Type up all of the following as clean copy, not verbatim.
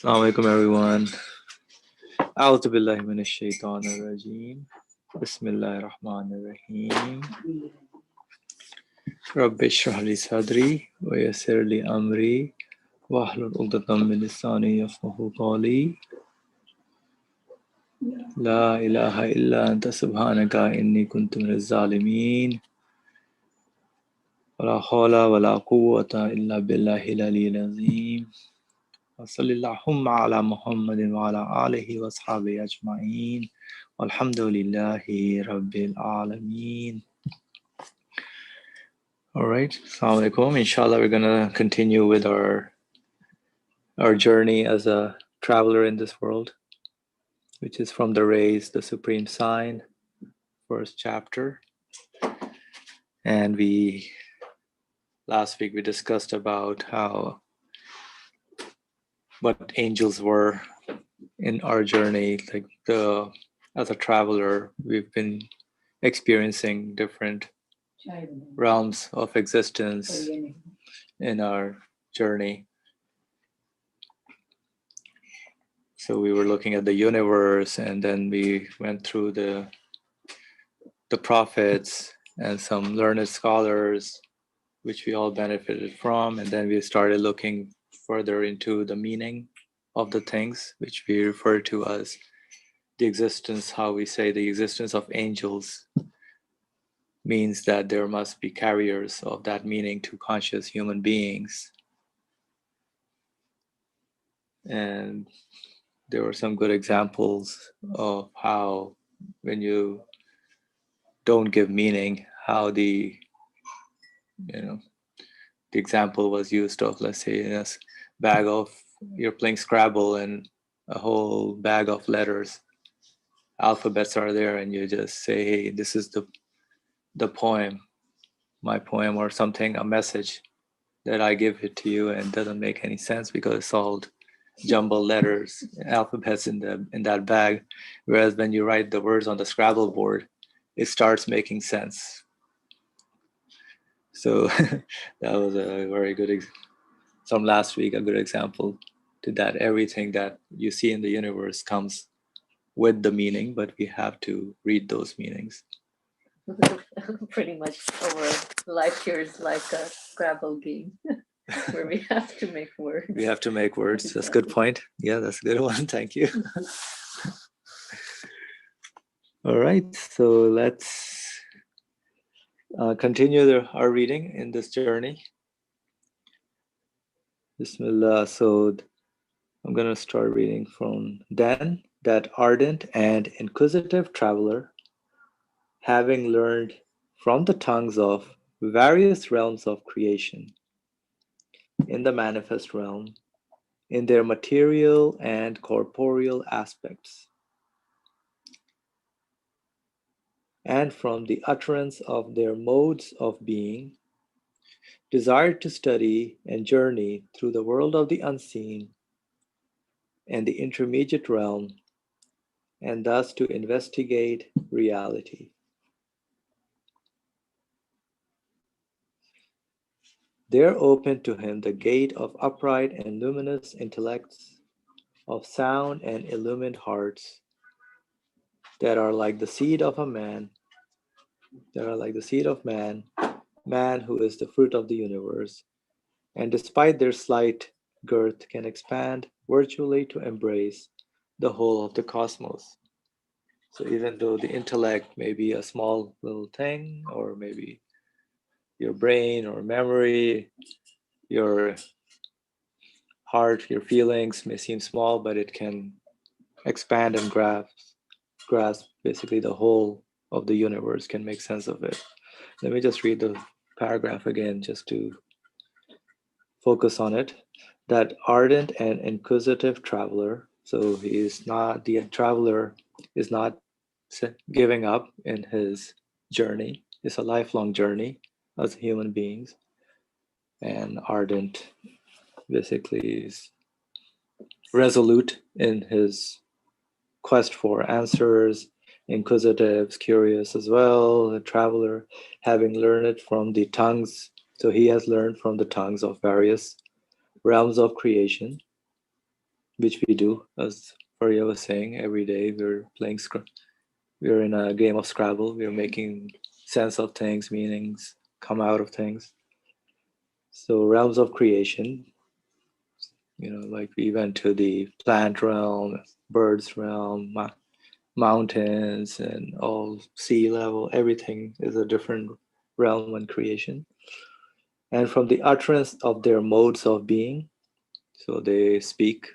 Assalamu alaikum everyone. A'udhu billahi minash shaitanir rajeem. Bismillahir rahmanir rahim. Rabbi shrah li sadri wa yassir li amri wahlul 'uqdatam min lisani yafqahu qawli. La ilaha illa anta subhanaka inni kuntu minaz zalimin. Wa la hawla wa la quwwata illa billahil aliyyil azim. Wa sallallahu ala Muhammadin wa ala alihi wa ashabihi ajma'in. Alhamdulillahi Rabbil Alameen. All right, Assalamu alaikum. Inshallah, we're going to continue with our journey as a traveler in this world, which is from the rays, the supreme sign, first chapter. And last week we discussed about what angels were in our journey. Like as a traveler, we've been experiencing different realms of existence in our journey. So we were looking at the universe, and then we went through the prophets and some learned scholars, which we all benefited from. And then we started looking further into the meaning of the things, which we refer to as the existence, how we say the existence of angels means that there must be carriers of that meaning to conscious human beings. And there were some good examples of how when you don't give meaning, how the example was used of, let's say, in a bag of, you're playing Scrabble and a whole bag of letters, alphabets are there, and you just say, hey, this is the poem, my poem or something, a message that I give it to you, and it doesn't make any sense because it's all jumbled letters, alphabets in that bag. Whereas when you write the words on the Scrabble board, it starts making sense. So that was a very good from last week, a good example to that. Everything that you see in the universe comes with the meaning, but we have to read those meanings. Pretty much our life here is like a Scrabble game where we have to make words. We have to make words. That's a good point. Yeah, that's a good one. Thank you. All right, so let's continue our reading in this journey. Bismillah. So I'm going to start reading from then. That ardent and inquisitive traveler, having learned from the tongues of various realms of creation, in the manifest realm, in their material and corporeal aspects, and from the utterance of their modes of being, desired to study and journey through the world of the unseen and the intermediate realm, and thus to investigate reality. There opened to him the gate of upright and luminous intellects, of sound and illumined hearts, that are like the seed of man, man who is the fruit of the universe, and despite their slight girth can expand virtually to embrace the whole of the cosmos. So even though the intellect may be a small little thing, or maybe your brain or memory, your heart, your feelings may seem small, but it can expand and grasp basically the whole of the universe, can make sense of it. Let me just read the paragraph again just to focus on it. That ardent and inquisitive traveler, so the traveler is not giving up in his journey. It's a lifelong journey as human beings. And ardent basically is resolute in his quest for answers, inquisitive, curious as well, a traveler, having learned it from the tongues. So he has learned from the tongues of various realms of creation, which we do, as Faria was saying, every day we're playing we're in a game of Scrabble. We're making sense of things, meanings come out of things. So realms of creation, like we went to the plant realm, birds realm, mountains, and all sea level. Everything is a different realm and creation. And from the utterance of their modes of being, so they speak,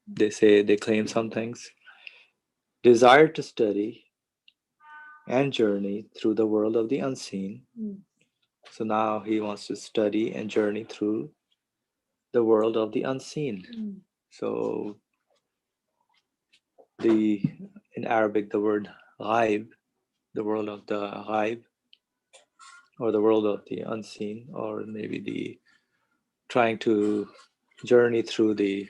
they say, they claim some things, desire to study and journey through the world of the unseen. So now he wants to study and journey through the world of the unseen. So in Arabic, the word ghaib, the world of the ghaib, or the world of the unseen, or maybe the trying to journey through the,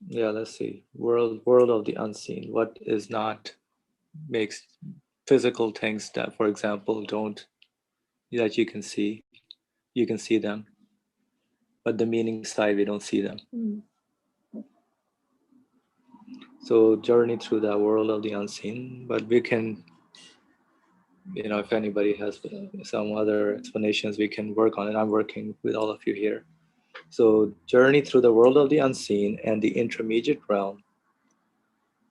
let's see, world of the unseen. What is not, makes physical things that, for example, don't, that you can see them, but the meaning side, we don't see them. So journey through that world of the unseen, but we can, if anybody has some other explanations, we can work on it. I'm working with all of you here. So journey through the world of the unseen and the intermediate realm,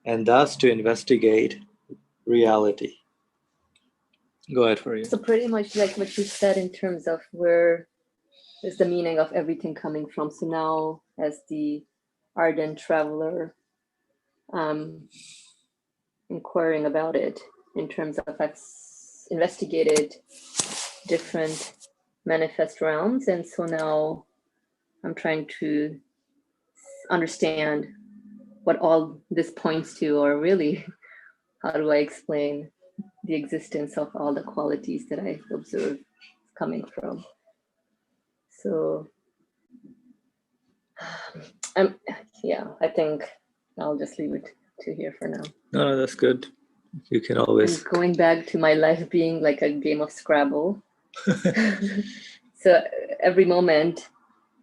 and thus to investigate reality. Go ahead, for you. So pretty much like what you said in terms of where is the meaning of everything coming from. So now, as the ardent traveler, inquiring about it in terms of I've investigated different manifest realms, and so now I'm trying to understand what all this points to, or really, how do I explain the existence of all the qualities that I observe coming from. So I think I'll just leave it to here for now. No, that's good. You can always. And going back to my life being like a game of Scrabble. So every moment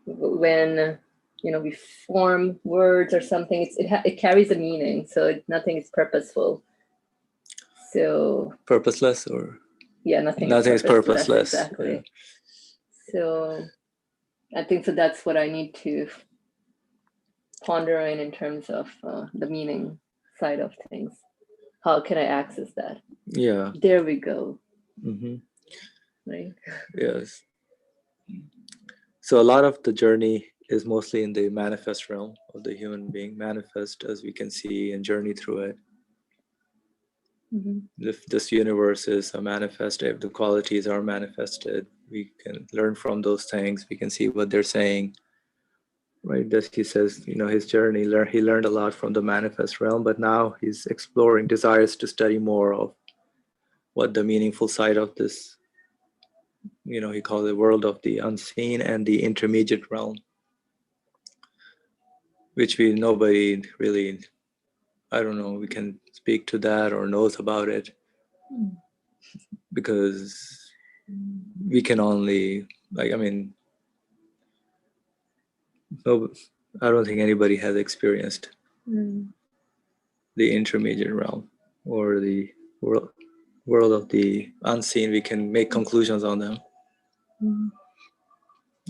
when we form words or something, it carries a meaning. So nothing is purposeful. So purposeless, or nothing is purposeless. Exactly. Yeah. So I think so that's what I need to ponder in terms of the meaning side of things. How can I access that? Yeah. There we go. Mm-hmm. Right. Yes. So a lot of the journey is mostly in the manifest realm of the human being, manifest as we can see and journey through it. If this universe is a manifest, if the qualities are manifested, we can learn from those things. We can see what they're saying, right? That he says, his journey, he learned a lot from the manifest realm, but now he's exploring, desires to study more of what the meaningful side of this, he calls it world of the unseen and the intermediate realm, which nobody really, I don't know, we can speak to that or knows about it, because we can only, no, I don't think anybody has experienced the intermediate realm or the world of the unseen. We can make conclusions on them.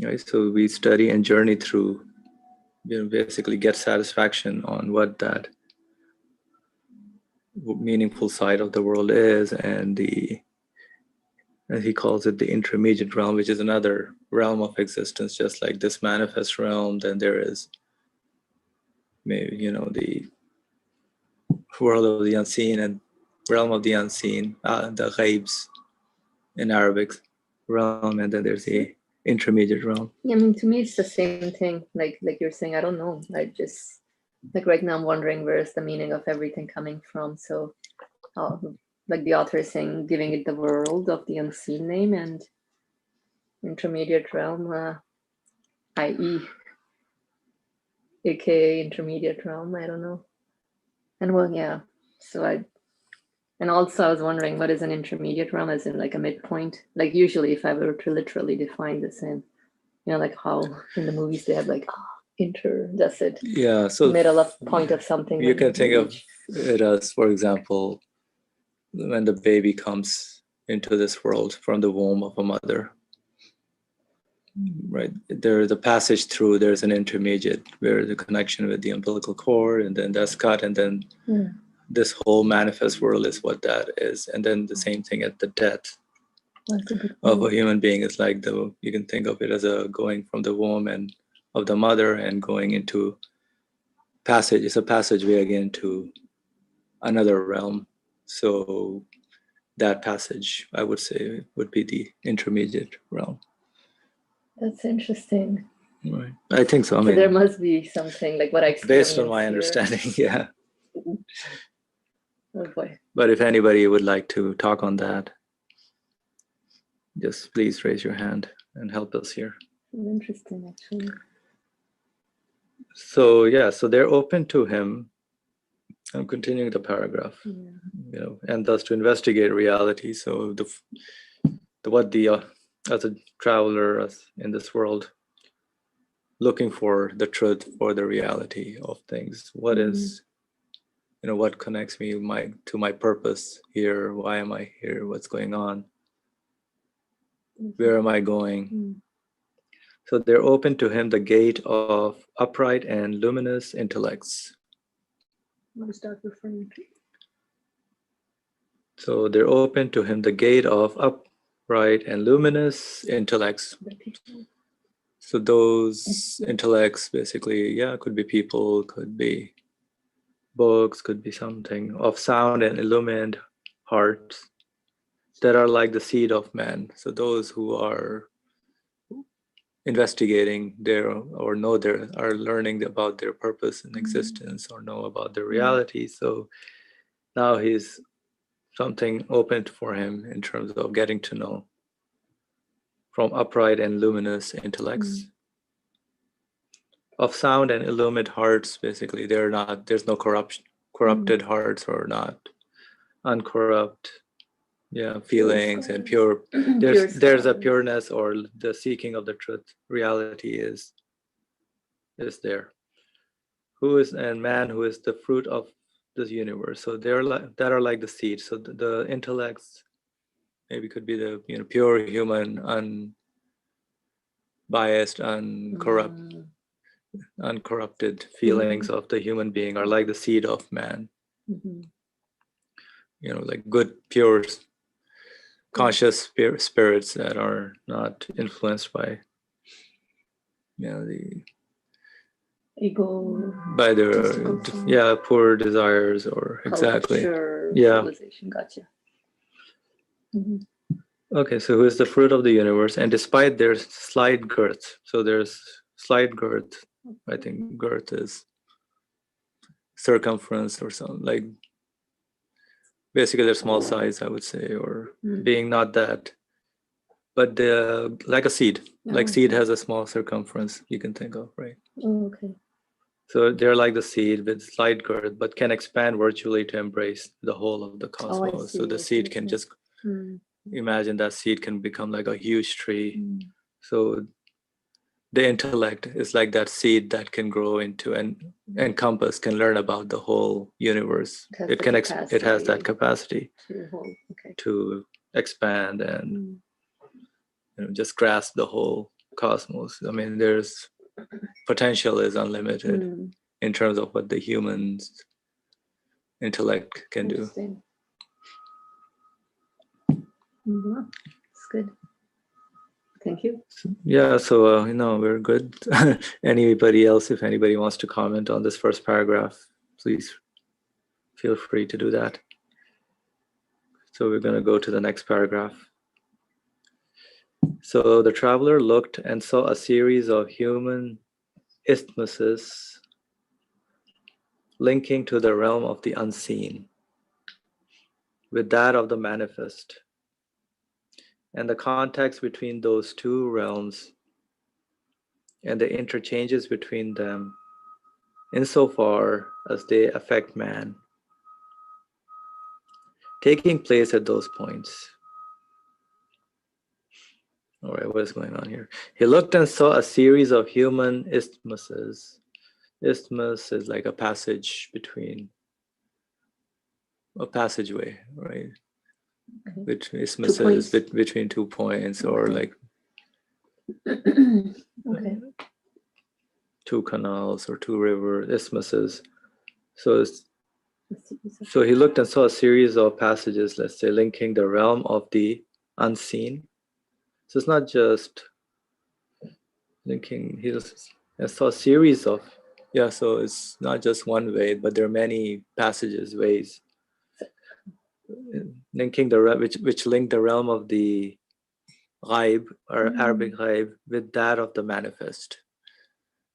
Right? So we study and journey through, basically get satisfaction on what that meaningful side of the world is, and he calls it the intermediate realm, which is another realm of existence, just like this manifest realm. Then there is maybe, the world of the unseen and realm of the unseen, the ghaibs in Arabic realm, and then there's the intermediate realm. Yeah, I mean, to me, it's the same thing. Like you're saying, I don't know. I just, like right now, I'm wondering where's the meaning of everything coming from. So, like the author is saying, giving it the world of the unseen name, and intermediate realm, i.e., aka intermediate realm. I don't know. And well, yeah. So and also I was wondering, what is an intermediate realm, as in like a midpoint? Like usually, if I were to literally define the same, like how in the movies they have like that's it. Yeah, so Middle of point of something. you can think of it as, for example, when the baby comes into this world from the womb of a mother, right? There's a passage through, there's an intermediate where the connection with the umbilical cord, and then that's cut, and then this whole manifest world is what that is. And then the same thing at the death of a human being is like you can think of it as a going from the womb and of the mother and going into passage. It's a passageway again to another realm. So that passage, I would say, would be the intermediate realm. That's interesting. Right. I think so. I So mean, there must be something like what I experienced based on my understanding, yeah. Oh boy. But if anybody would like to talk on that, just please raise your hand and help us here. Interesting, actually. So yeah, so they're open to him. I'm continuing the paragraph. Yeah. And thus to investigate reality. So as a traveler in this world, looking for the truth, for the reality of things. What is, what connects me to my purpose here? Why am I here? What's going on? Where am I going? So they're open to him the gate of upright and luminous intellects. What is that referring to? So they're open to him the gate of upright and luminous intellects. So those intellects basically, could be people, could be books, could be something of sound and illumined hearts that are like the seed of man. So those who are investigating are learning about their purpose and existence, or know about their reality. So now he's something opened for him in terms of getting to know from upright and luminous intellects. Of sound and illumined hearts, basically, there's no corrupted hearts, or not uncorrupt feelings, and pure. There's a pureness, or the seeking of the truth. Reality is there. Who is and man who is the fruit of this universe. So they're that are like the seed. So the intellects maybe could be the pure human, unbiased, uncorrupted feelings of the human being are like the seed of man. Like good, pure, conscious spirits that are not influenced by the ego, by their poor desires, or exactly civilization. Gotcha. Okay, so who is the fruit of the universe, and despite their slight girth, so there's slight girth. I think girth is circumference or something, like basically their small size, I would say, or being not that, but like a seed. Like seed has a small circumference, you can think of, right? Okay. So they're like the seed with slight girth, but can expand virtually to embrace the whole of the cosmos. So the seed can just imagine that seed can become like a huge tree. So the intellect is like that seed that can grow into and encompass, can learn about the whole universe. It has that capacity to expand and just grasp the whole cosmos. I mean, there's potential is unlimited in terms of what the human's intellect can do. That's good. Thank you. Yeah, so we're good. Anybody else, if anybody wants to comment on this first paragraph, please feel free to do that. So we're going to go to the next paragraph. So the traveler looked and saw a series of human isthmuses linking to the realm of the unseen with that of the manifest, and the contacts between those two realms and the interchanges between them insofar as they affect man, taking place at those points. All right, what is going on here? He looked and saw a series of human isthmuses. Isthmus is like a passage between, a passageway, right? Which isthmuses between 2 points, or like Okay. 2 canals or 2 rivers, isthmuses. So he looked and saw a series of passages, let's say, linking the realm of the unseen. So it's not just linking, he saw a series of, so it's not just one way, but there are many passages, ways, linking which link the realm of the ghaib, or Arabic ghaib, with that of the manifest.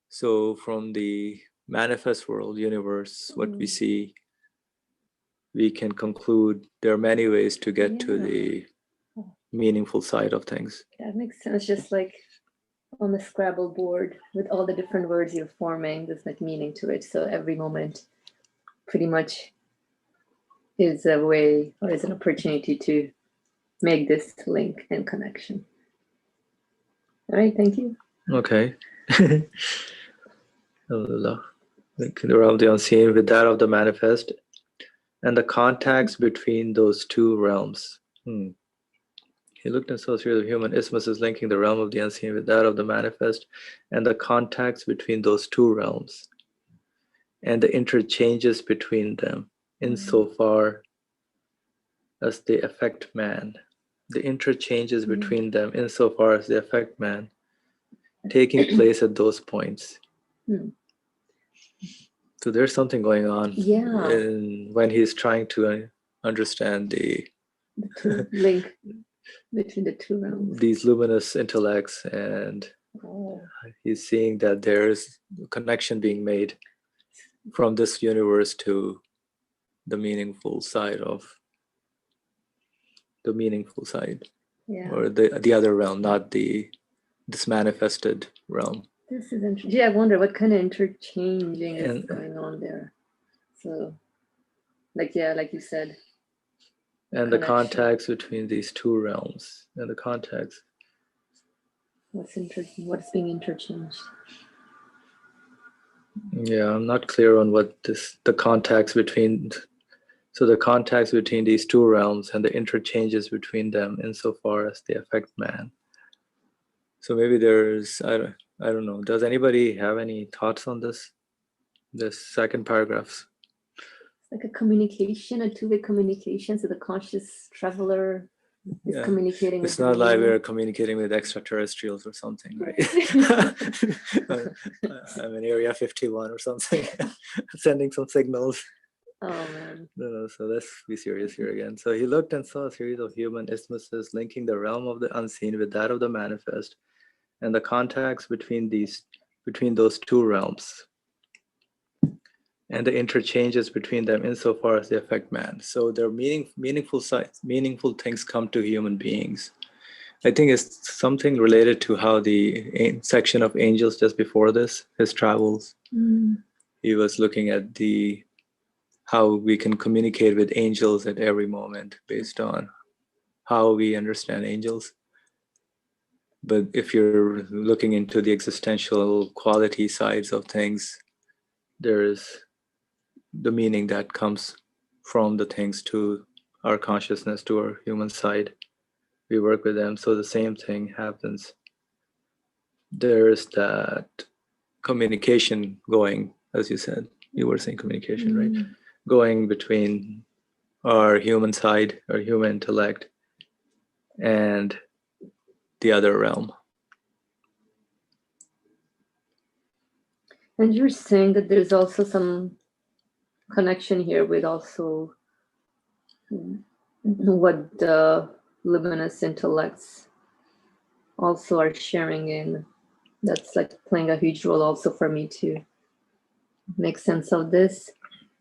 So from the manifest world, universe, what we see, we can conclude there are many ways to get to the meaningful side of things. That makes sense. Just like on the Scrabble board with all the different words you're forming, there's like meaning to it. So every moment pretty much is a way, or is an opportunity to make this link and connection. All right, thank you. Okay. Linking the realm of the unseen with that of the manifest, and the contacts between those 2 realms. He looked and saw a series of human isthmuses linking the realm of the unseen with that of the manifest, and the contacts between those 2 realms, and the interchanges between them, insofar as they affect man. The interchanges between them, insofar as they affect man, taking place at those points. So there's something going on when he's trying to understand the link between the 2 realms. These luminous intellects, and he's seeing that there's a connection being made from this universe to the meaningful side of or the other realm, not this manifested realm. This is interesting. Yeah, I wonder what kind of interchanging is going on there. So, like you said. And the contacts between these 2 realms, and the contacts. What's being interchanged? Yeah, I'm not clear on what the contacts between. So the contacts between these 2 realms and the interchanges between them, insofar as they affect man. So maybe there's, I don't know. Does anybody have any thoughts on this second paragraph? It's like a communication, a 2-way communication. So the conscious traveler is communicating. It's not like we're communicating with extraterrestrials or something, right? I'm in Area 51 or something, sending some signals. Oh man. No, so let's be serious here again. So he looked and saw a series of human isthmuses linking the realm of the unseen with that of the manifest, and the contacts between those 2 realms, and the interchanges between them, insofar as they affect man. So there are meaningful things come to human beings. I think it's something related to how the section of angels just before this, his travels, he was looking at how we can communicate with angels at every moment based on how we understand angels. But if you're looking into the existential quality sides of things, there is the meaning that comes from the things to our consciousness, to our human side. We work with them, so the same thing happens. There's that communication going, as you said. You were saying communication, right? Going between our human side, our human intellect, and the other realm. And you're saying that there's also some connection here with also what the luminous intellects also are sharing in. That's like playing a huge role also for me to make sense of this.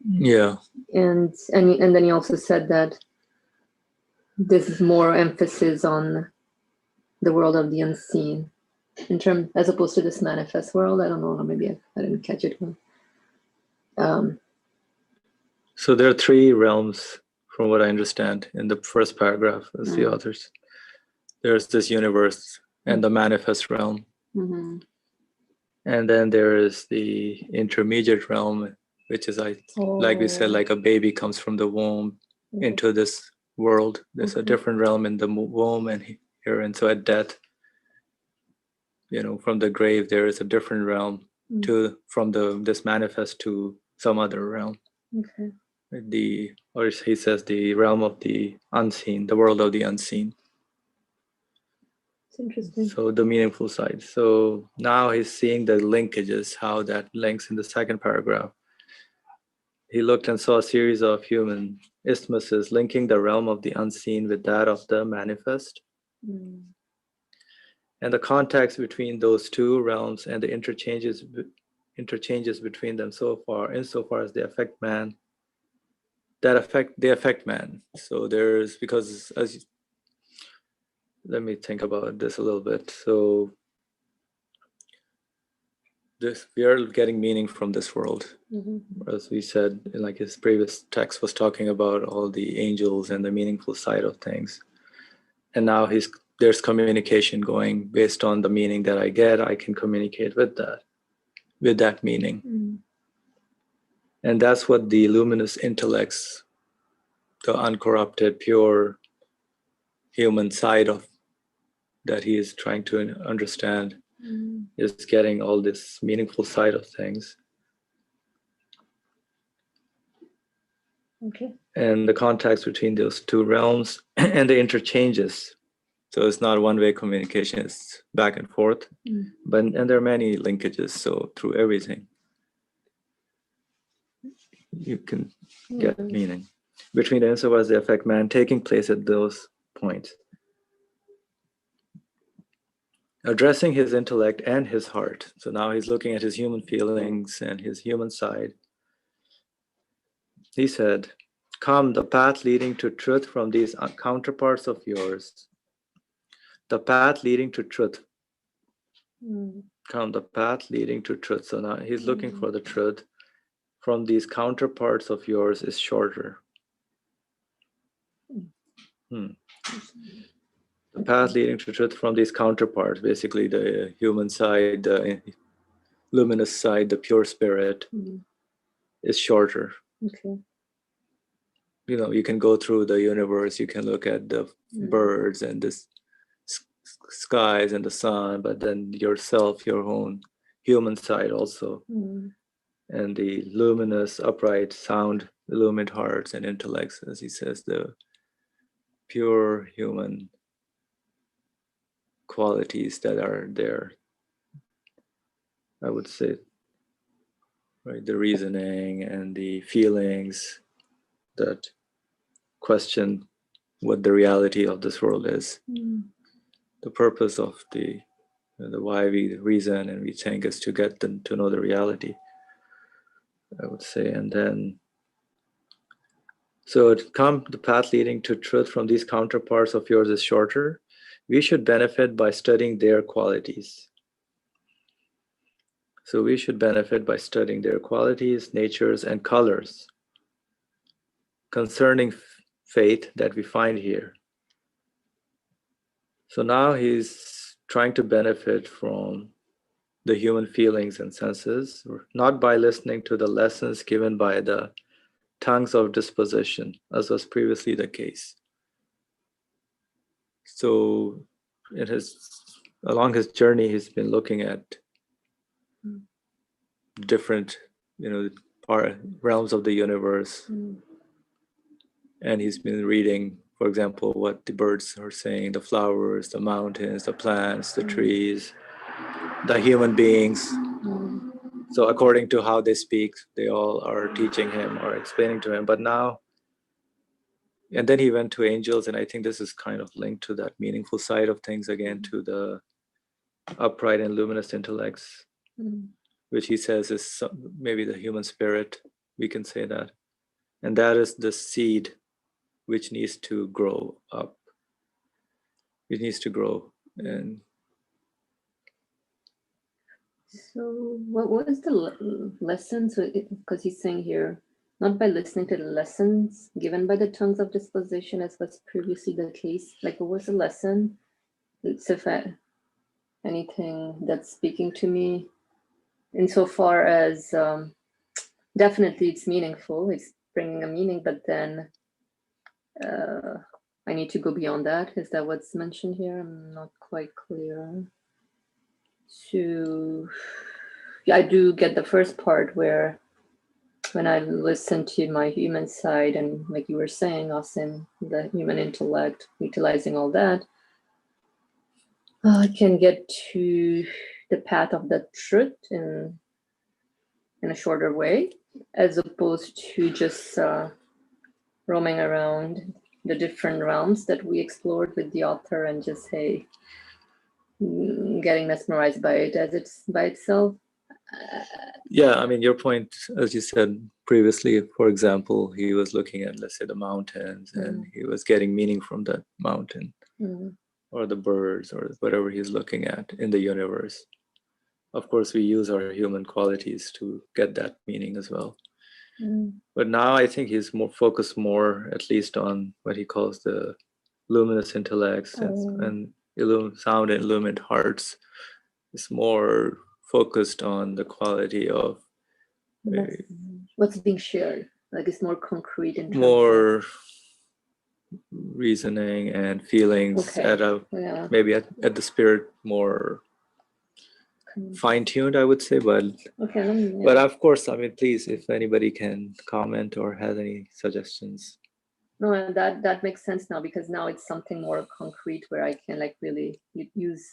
Yeah. And then you also said that this is more emphasis on the world of the unseen as opposed to this manifest world. I don't know, maybe I didn't catch it well. So there are 3 realms, from what I understand, in the first paragraph as the authors. There's this universe and the manifest realm. Mm-hmm. And then there is the intermediate realm, which is like we said, like a baby comes from the womb into this world. There's a different realm in the womb and here, and so at death, from the grave, there is a different realm from this manifest to some other realm. Okay. Or he says the realm of the unseen, the world of the unseen. It's interesting. So the meaningful side. So now he's seeing the linkages, how that links in the second paragraph. He looked and saw a series of human isthmuses linking the realm of the unseen with that of the manifest. And the contacts between those two realms and the interchanges between them insofar as they affect man, they affect man. So let me think about this a little bit. So we are getting meaning from this world. As we said, like his previous text was talking about all the angels and the meaningful side of things. And now there's communication going based on the meaning that I get. I can communicate with that meaning. And that's what the luminous intellects, the uncorrupted, pure human side of that he is trying to understand, is getting all this meaningful side of things. Okay. And the contacts between those two realms and the interchanges. So it's not one-way communication, it's back and forth. And there are many linkages, so through everything, you can get meaning. Between the insofar as they affect man, taking place at those points. Addressing his intellect and his heart. So now he's looking at his human feelings and his human side. He said, "Come, the path leading to truth from these counterparts of yours. The path leading to truth. Come, the path leading to truth." So now he's looking for the truth. From these counterparts of yours is shorter. The path leading to truth from these counterparts, basically the human side, the luminous side, the pure spirit, is shorter. Okay. You can go through the universe, you can look at the birds and the skies and the sun, but then yourself, your own human side also. And the luminous, upright, sound, illumined hearts and intellects, as he says, the pure human qualities that are there. I would say, right, the reasoning and the feelings that question what the reality of this world is. The purpose of the why we reason and we think is to get them to know the reality, I would say. And then, so the path leading to truth from these counterparts of yours is shorter. We should benefit by studying their qualities. So we should benefit by studying their qualities, natures, and colors concerning faith that we find here. So now he's trying to benefit from the human feelings and senses, not by listening to the lessons given by the tongues of disposition, as was previously the case. So along his journey, he's been looking at different, realms of the universe. And he's been reading, for example, what the birds are saying, the flowers, the mountains, the plants, the trees, the human beings. So according to how they speak, they all are teaching him or explaining to him. But now, and then he went to angels, and I think this is kind of linked to that meaningful side of things again, to the upright and luminous intellects, which he says is maybe the human spirit, we can say that. And that is the seed which needs to grow up. It needs to grow. And so what was the lesson? So because he's saying here, not by listening to the lessons given by the tongues of disposition as was previously the case. Like, what was the lesson? So anything that's speaking to me insofar as definitely it's meaningful, it's bringing a meaning, but then I need to go beyond that. Is that what's mentioned here? I'm not quite clear. So yeah, I do get the first part where when I listen to my human side and like you were saying, Austin, the human intellect, utilizing all that, I can get to the path of the truth in a shorter way, as opposed to just roaming around the different realms that we explored with the author and just getting mesmerized by it as it's by itself. Yeah, I mean, your point, as you said previously, for example, he was looking at, let's say, the mountains, and he was getting meaning from that mountain, or the birds, or whatever he's looking at in the universe. Of course, we use our human qualities to get that meaning as well. But now I think he's more focused more, at least, on what he calls the luminous intellects and sound and illumined hearts. It's more focused on the quality of what's being shared. Like it's more concrete in terms more reasoning and feelings at a maybe at the spirit more fine-tuned, I would say, but but of course, I mean, please, if anybody can comment or has any suggestions. No, that makes sense now, because now it's something more concrete where I can like really use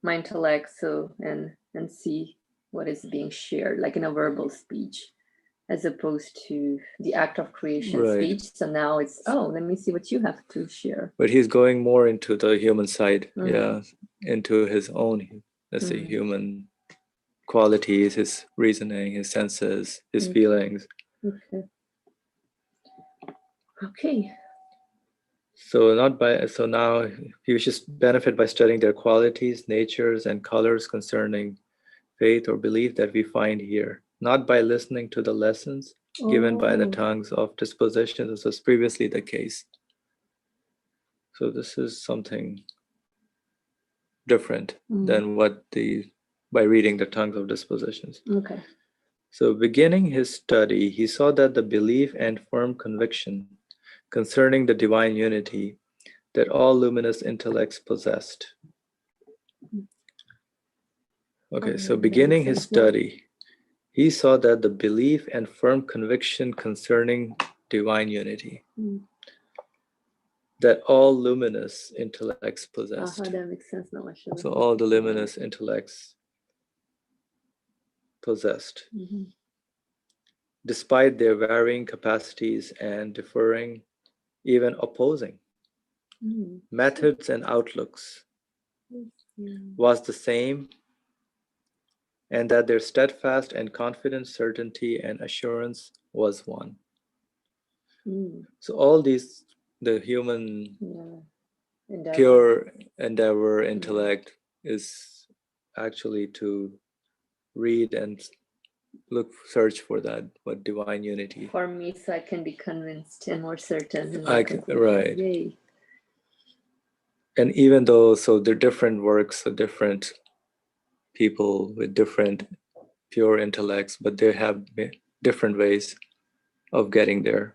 my intellect and see what is being shared, like in a verbal speech, as opposed to the act of creation speech. So now it's, let me see what you have to share. But he's going more into the human side, into his own, let's say, human qualities, his reasoning, his senses, his feelings. Okay. So now you should benefit by studying their qualities, natures, and colors concerning faith or belief that we find here, not by listening to the lessons given by the tongues of disposition, as was previously the case. So this is something different than by reading the tongues of dispositions. Okay. So beginning his study, he saw that the belief and firm conviction concerning the divine unity that all luminous intellects possessed. Okay, so beginning his study, he saw that the belief and firm conviction concerning divine unity that all luminous intellects possessed. That makes sense now. So all the luminous intellects possessed, despite their varying capacities and differing, even opposing methods and outlooks, was the same, and that their steadfast and confident certainty and assurance was one. So all these, the human pure endeavor, intellect, is actually to read and search for that, what divine unity. For me, so I can be convinced and more certain. Right. Yay. And even though, so they're different works, of different people with different pure intellects, but they have different ways of getting there.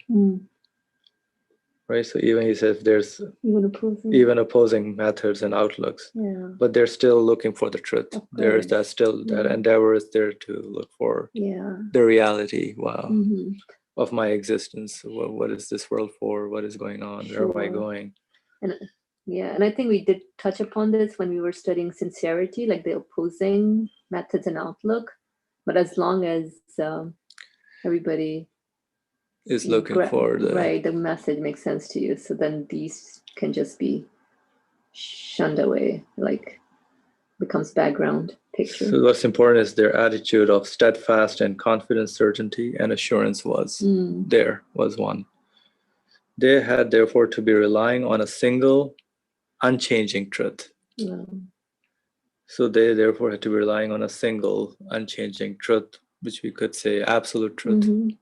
Right, so even he says there's even opposing methods and outlooks, but they're still looking for the truth. There's that still that endeavor is there to look for the reality. Wow, of my existence. What is this world for? What is going on? Where am I going? And I think we did touch upon this when we were studying sincerity, like the opposing methods and outlook. But as long as everybody is looking for the message makes sense to you, so then these can just be shunned away, like becomes background picture. So what's important is their attitude of steadfast and confident certainty and assurance was one. They had therefore to be relying on a single unchanging truth. So they therefore had to be relying on a single unchanging truth, which we could say absolute truth.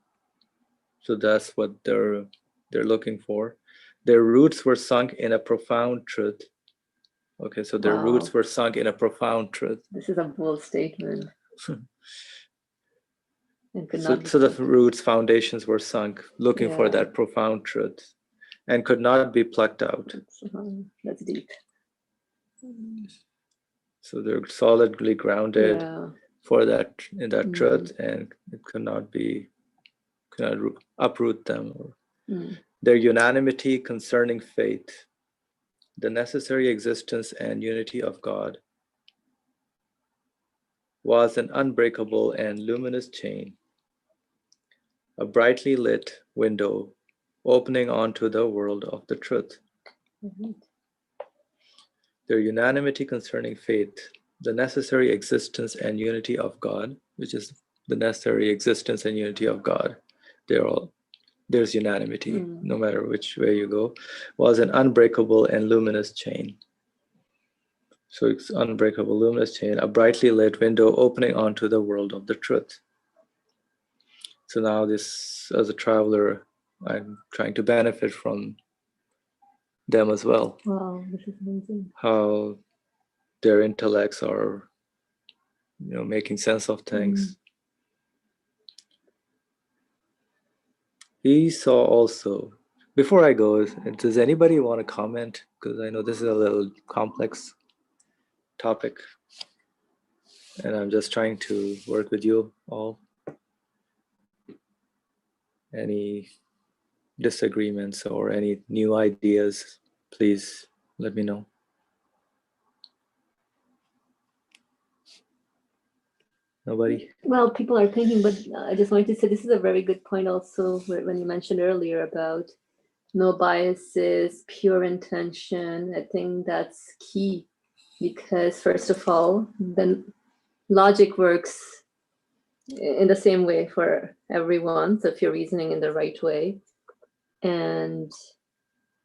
So that's what they're looking for. Their roots were sunk in a profound truth Okay, so their Wow. roots were sunk in a profound truth. This is a bold statement. And could So, not be so the plucked. roots, foundations were sunk looking for Yeah. that profound truth and could not be plucked out. That's deep. So they're solidly grounded Yeah. for that in that Mhm. truth, and it cannot uproot them. Their unanimity concerning faith, the necessary existence and unity of God, was an unbreakable and luminous chain, a brightly lit window opening onto the world of the truth. Their unanimity concerning faith, the necessary existence and unity of God, which is the necessary existence and unity of God, there's unanimity, no matter which way you go, was an unbreakable and luminous chain. So it's unbreakable, luminous chain, a brightly lit window opening onto the world of the truth. So now this, as a traveler, I'm trying to benefit from them as well. Wow, this is amazing. How their intellects are, making sense of things. He saw also, before I go, does anybody want to comment? Because I know this is a little complex topic, and I'm just trying to work with you all. Any disagreements or any new ideas, please let me know. Nobody? Well, people are thinking, but I just wanted to say this is a very good point also when you mentioned earlier about no biases, pure intention. I think that's key because first of all, then logic works in the same way for everyone. So if you're reasoning in the right way and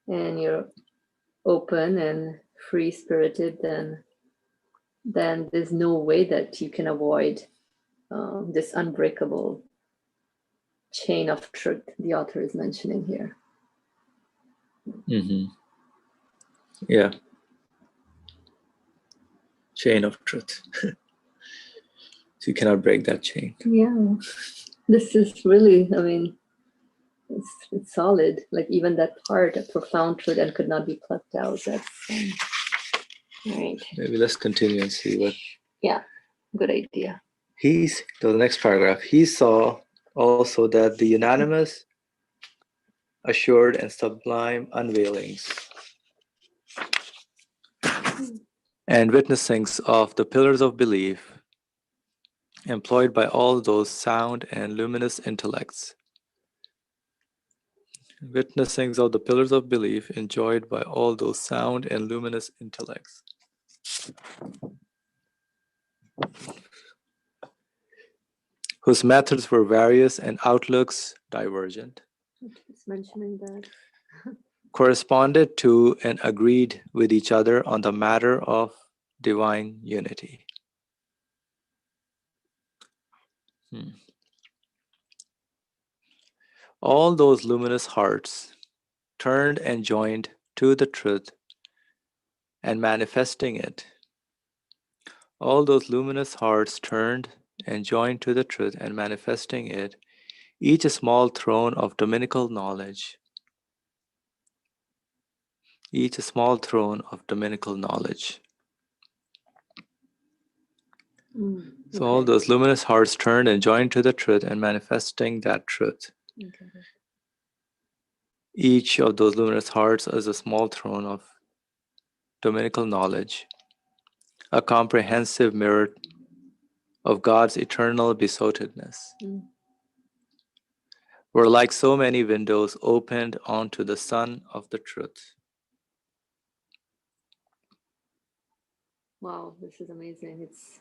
you're open and free spirited, then there's no way that you can avoid this unbreakable chain of truth the author is mentioning here. Mm-hmm. Yeah. Chain of truth. So you cannot break that chain. Yeah. This is really, I mean, it's solid. Like even that part, a profound truth and could not be plucked out. That's right. Maybe let's continue and see what. Yeah, good idea. The next paragraph. He saw also that the unanimous, assured, and sublime unveilings and witnessings of the pillars of belief employed by all those sound and luminous intellects. Witnessings of the pillars of belief enjoyed by all those sound and luminous intellects. Whose methods were various and outlooks divergent. Just mentioning that. Corresponded to and agreed with each other on the matter of divine unity. All those luminous hearts turned and joined to the truth and manifesting it. All those luminous hearts turned and joined to the truth and manifesting it, each a small throne of dominical knowledge. Each a small throne of dominical knowledge. So all those luminous hearts turned and joined to the truth and manifesting that truth. Okay. Each of those luminous hearts is a small throne of dominical knowledge, a comprehensive mirror of God's eternal besottedness. Were like so many windows opened onto the sun of the truth. Wow, this is amazing. It's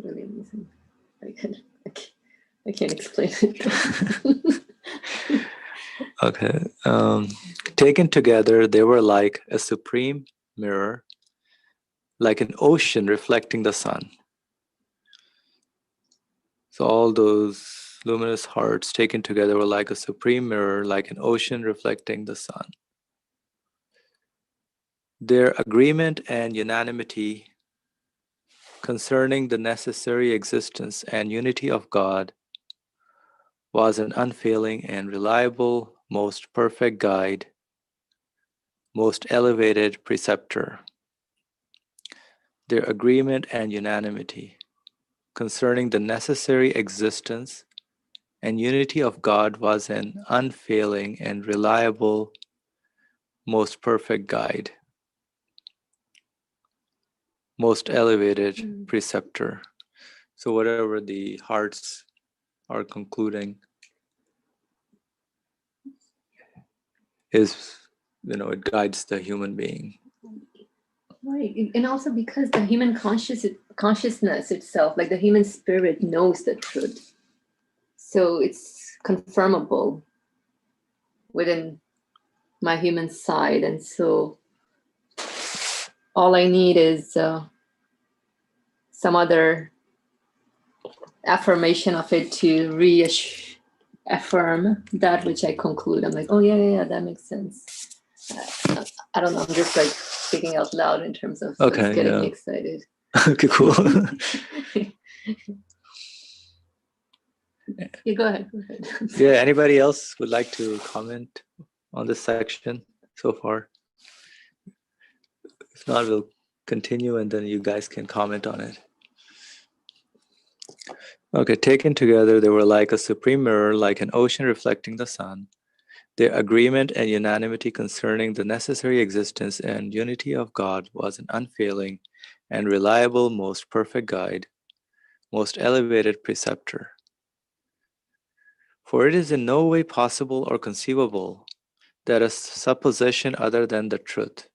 really amazing. I can't explain it. Okay. Taken together, they were like a supreme mirror, like an ocean reflecting the sun. So all those luminous hearts taken together were like a supreme mirror, like an ocean reflecting the sun. Their agreement and unanimity concerning the necessary existence and unity of God was an unfailing and reliable, most perfect guide, most elevated preceptor. Their agreement and unanimity concerning the necessary existence and unity of God was an unfailing and reliable, most perfect guide, most elevated preceptor. So whatever the hearts are concluding is, it guides the human being. Right, and also because the human consciousness itself, like the human spirit, knows the truth, so it's confirmable within my human side, and so all I need is some other affirmation of it to reaffirm that which I conclude. I'm like, oh yeah, that makes sense. I don't know. I'm just like speaking out loud in terms of getting me excited. Okay, cool. Yeah, go ahead. Yeah, anybody else would like to comment on this section so far? If not, we'll continue and then you guys can comment on it. Okay, taken together, they were like a supreme mirror, like an ocean reflecting the sun. Their agreement and unanimity concerning the necessary existence and unity of God was an unfailing and reliable, most perfect guide, most elevated preceptor. For it is in no way possible or conceivable that a supposition other than the truth,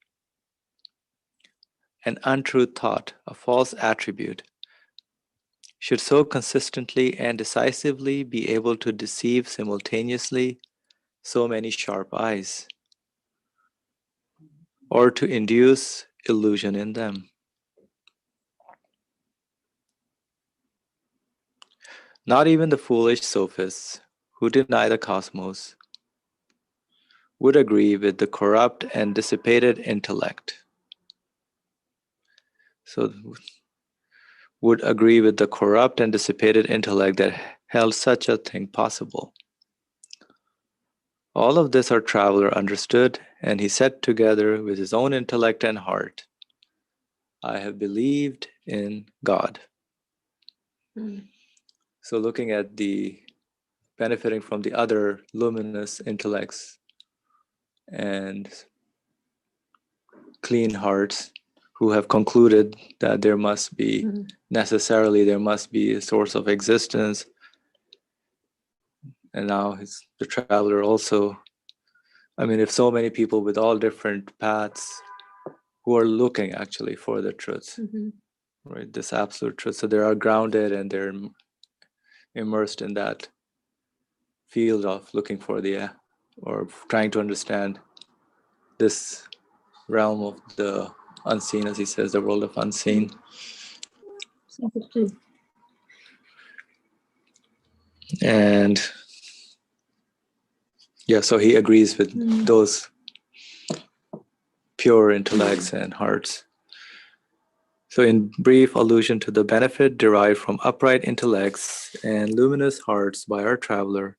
an untrue thought, a false attribute, should so consistently and decisively be able to deceive simultaneously so many sharp eyes, or to induce illusion in them. Not even the foolish sophists who deny the cosmos would agree with the corrupt and dissipated intellect. So, would agree with the corrupt and dissipated intellect that held such a thing possible. All of this our traveler understood, and he said together with his own intellect and heart, I have believed in God. So looking at the benefiting from the other luminous intellects and clean hearts who have concluded that there must be a source of existence. And now the traveler also, if so many people with all different paths who are looking actually for the truth, right? This absolute truth. So they are grounded and they're immersed in that field of looking for or trying to understand this realm of the unseen, as he says, the world of unseen. And so he agrees with those pure intellects and hearts. So in brief allusion to the benefit derived from upright intellects and luminous hearts by our traveler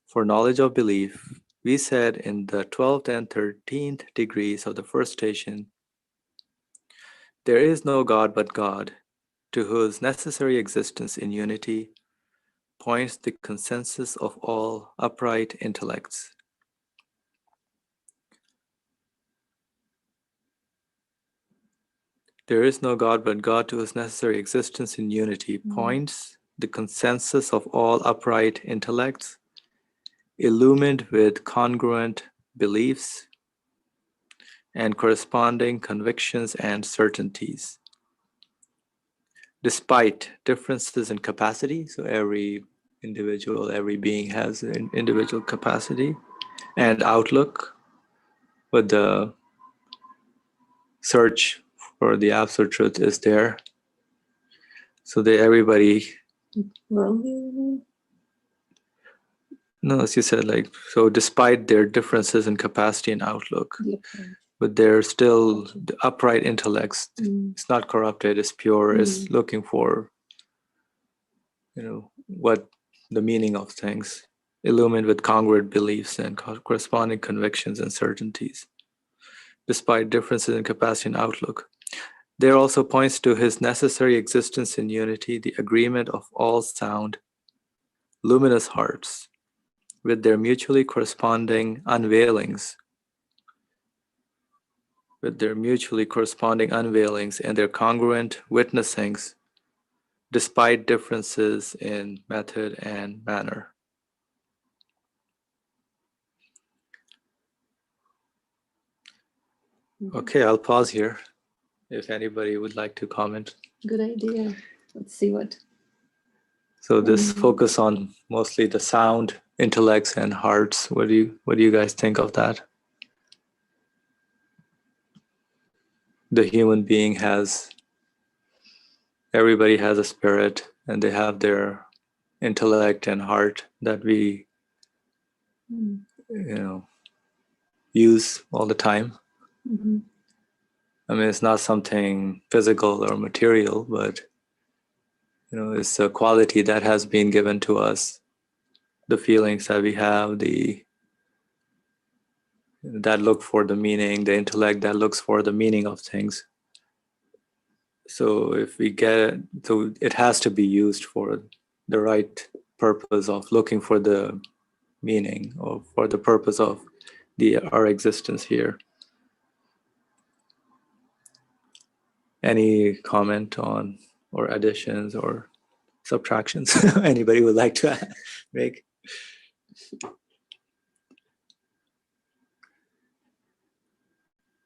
for knowledge of belief, we said in the 12th and 13th degrees of the first station, there is no God but God, to whose necessary existence in unity points the consensus of all upright intellects. There is no God but God, to whose necessary existence in unity points the consensus of all upright intellects, illumined with congruent beliefs and corresponding convictions and certainties. Despite differences in capacity, so every being has an individual capacity and outlook, but the search for the absolute truth is there. So everybody. No, as you said, so despite their differences in capacity and outlook, but they're still the upright intellects. It's not corrupted, it's pure, it's looking for, what the meaning of things, illumined with congruent beliefs and corresponding convictions and certainties, despite differences in capacity and outlook. There also points to his necessary existence in unity, the agreement of all sound, luminous hearts, with their mutually corresponding unveilings, and their congruent witnessings, despite differences in method and manner. Okay, I'll pause here if anybody would like to comment. Good idea. Let's see what. So this focus on mostly the sound, intellects, and hearts. What do you guys think of that? The human being everybody has a spirit, and they have their intellect and heart that we use all the time. I mean, it's not something physical or material, but it's a quality that has been given to us. The feelings that we have, that look for the meaning, the intellect that looks for the meaning of things. So if we so it has to be used for the right purpose of looking for the meaning, or for the purpose of our existence here. Any comment on, or additions or subtractions anybody would like to make?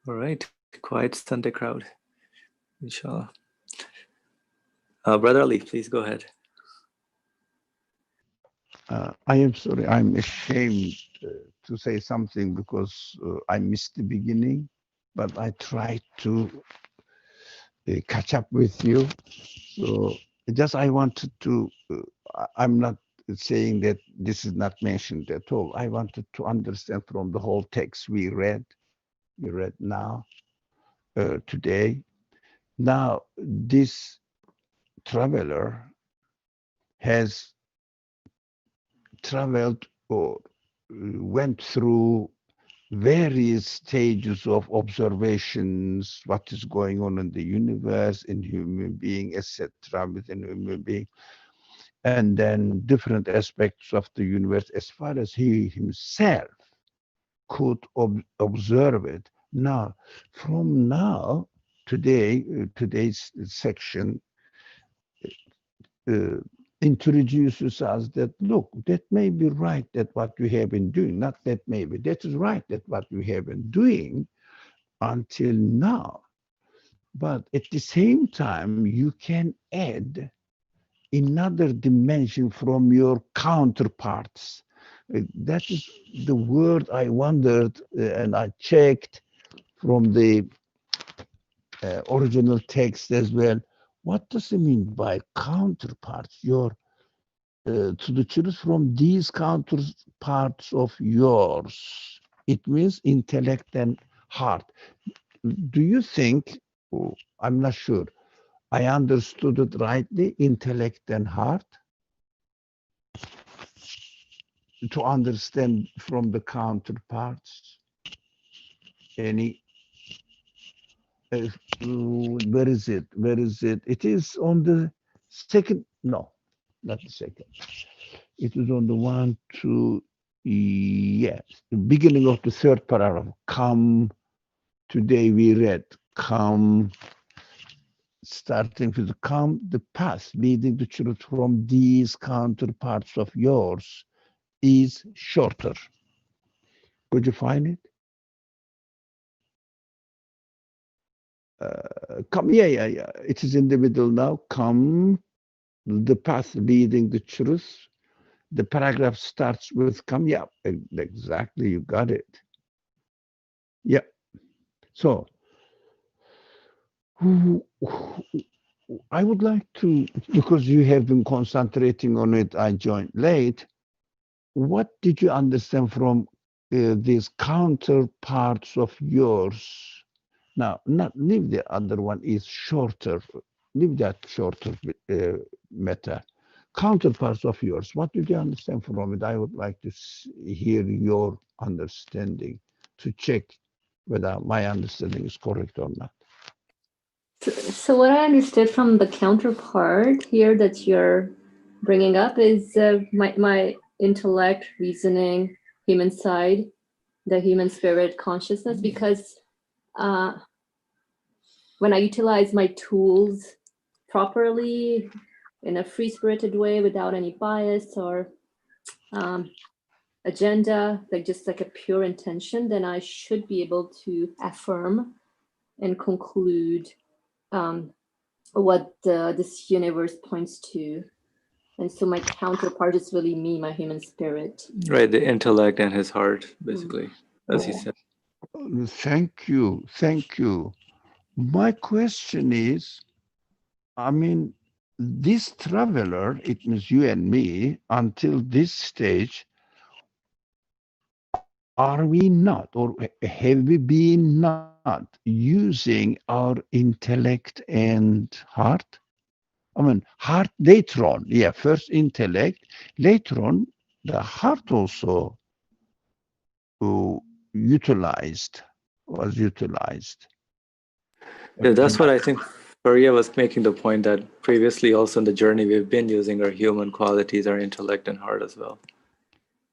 All right, quiet Sunday crowd, inshallah. Brother Ali, please go ahead. I am sorry, I'm ashamed to say something because I missed the beginning, but I tried to catch up with you. So just I wanted to, I'm not saying that this is not mentioned at all. I wanted to understand from the whole text we read now, today. Now, this traveler has traveled or went through various stages of observations, what is going on in the universe, in human being, etc., within human being, and then different aspects of the universe as far as he himself could observe it. Now, from now, today's section introduces us that, look, that may be right, that what we have been doing, not that maybe, that is right, that what we have been doing until now. But at the same time, you can add another dimension from your counterparts. That is the word I wondered, and I checked from the original text as well. What does it mean by counterparts? Your to the truth from these counterparts of yours. It means intellect and heart. Do you think, I'm not sure, I understood it rightly, intellect and heart? To understand from the counterparts? Any, where is it? Where is it? It is on the second, no, not the second. It is on the 1, 2, yes, the beginning of the third paragraph. Come, today we read, come, starting with the come, the path leading the truth from these counterparts of yours is shorter. Could you find it? Come, yeah. It is in the middle now. Come, the path leading the truth. The paragraph starts with come. Yeah, exactly. You got it. Yeah. So, I would like to, because you have been concentrating on it, I joined late. What did you understand from these counterparts of yours. Now, not leave the other one is shorter. Leave that shorter meta. Counterparts of yours. What did you understand from it? I would like to hear your understanding to check whether my understanding is correct or not. So what I understood from the counterpart here that you're bringing up is my intellect, reasoning, human side, the human spirit consciousness, because when I utilize my tools properly in a free-spirited way without any bias or agenda, like just like a pure intention, then I should be able to affirm and conclude what this universe points to. And so my counterpart is really me, my human spirit. Right, the intellect and his heart, basically, as he said. Thank you. Thank you. My question is, I mean, this traveler, it means you and me, until this stage, are we not, or have we been not using our intellect and heart? I mean, heart later on, yeah, first intellect, later on, the heart also utilized, was utilized. Yeah, that's what I think Faria was making the point that previously also in the journey we've been using our human qualities, our intellect and heart as well.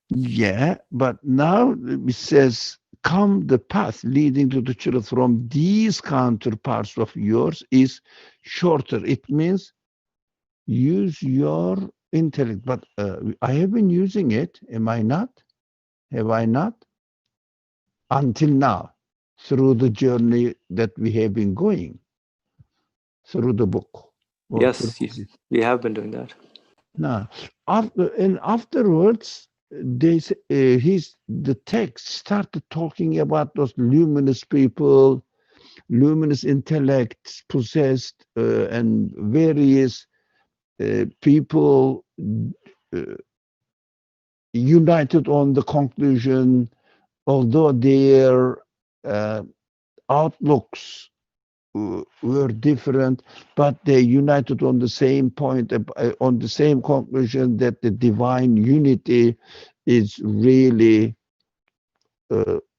Yeah, but now it says, come the path leading to the truth from these counterparts of yours is shorter. It means use your intellect. But I have been using it. Am I not? Have I not? Until now, through the journey that we have been going, through the book. Yes, we have been doing that. Now, afterwards, the text started talking about those luminous people, luminous intellects possessed, and various people united on the conclusion, although their outlooks were different, but they united on the same point, on the same conclusion that the divine unity is really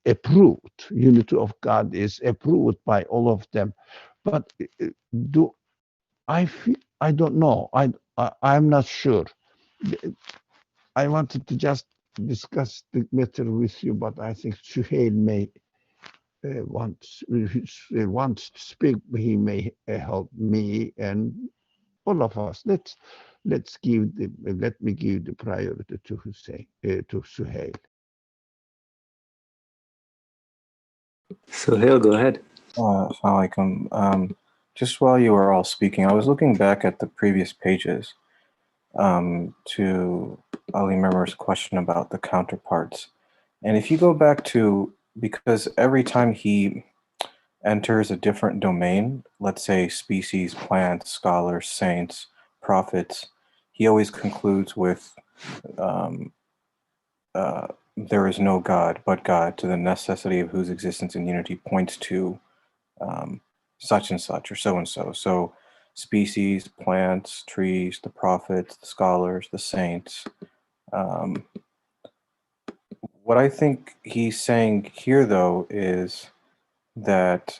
approved. Unity of God is approved by all of them. But do I feel? I don't know. I'm not sure. I wanted to just discuss the matter with you, but I think Suhail may wants to speak. He may help me and all of us. Let me give the priority to Hussein, to Suhail. So Hale, go ahead. Assalamualaikum. Just while you were all speaking, I was looking back at the previous pages to Ali Memmer's question about the counterparts. And if you go back to, because every time he enters a different domain, let's say species, plants, scholars, saints, prophets, he always concludes with there is no God but God, to the necessity of whose existence and unity points to such and such or so and so. So species, plants, trees, the prophets, the scholars, the saints. What I think he's saying here, though, is that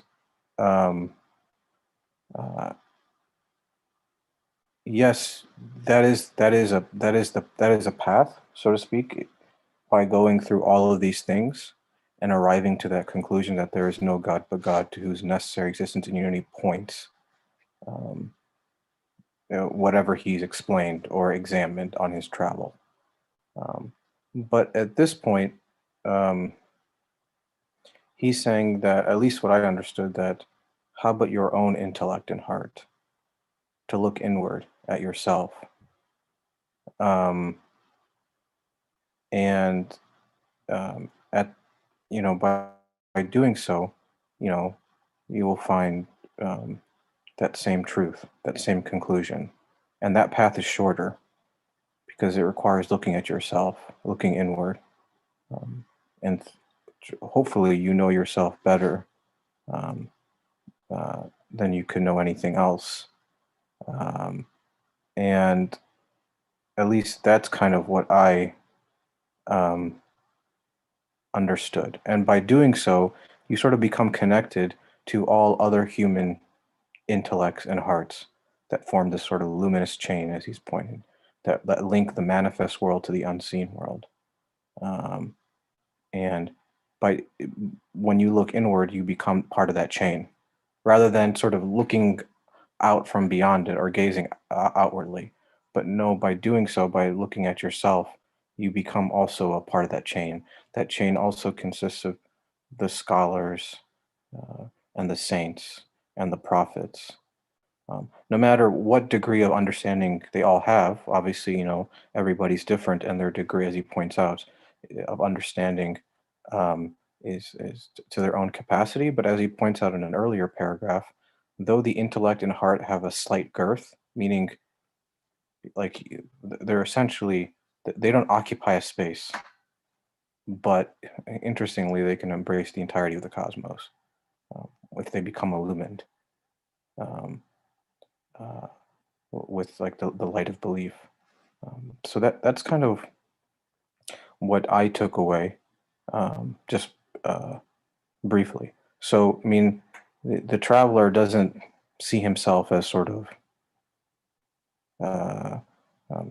yes, that is a path, so to speak, by going through all of these things and arriving to that conclusion that there is no God but God, to whose necessary existence and unity points whatever he's explained or examined on his travel. But at this point, he's saying that, at least what I understood, that how about your own intellect and heart, to look inward at yourself. And at, by doing so, you will find that same truth, that same conclusion. And that path is shorter because it requires looking at yourself, looking inward. and hopefully you know yourself better than you could know anything else. And at least that's kind of what I understood. And by doing so, you sort of become connected to all other human intellects and hearts that form this sort of luminous chain, as he's pointing, that link the manifest world to the unseen world. And by when you look inward, you become part of that chain, rather than sort of looking out from beyond it or gazing outwardly. But no, by doing so, by looking at yourself, you become also a part of that chain. That chain also consists of the scholars and the saints and the prophets. No matter what degree of understanding they all have, obviously, everybody's different, and their degree, as he points out, of understanding is to their own capacity. But as he points out in an earlier paragraph, though the intellect and heart have a slight girth, meaning like they're essentially, they don't occupy a space, but interestingly, they can embrace the entirety of the cosmos if they become illumined. Um, with like the light of belief. So that's kind of what I took away, just briefly. So I mean, the traveler doesn't see himself as sort of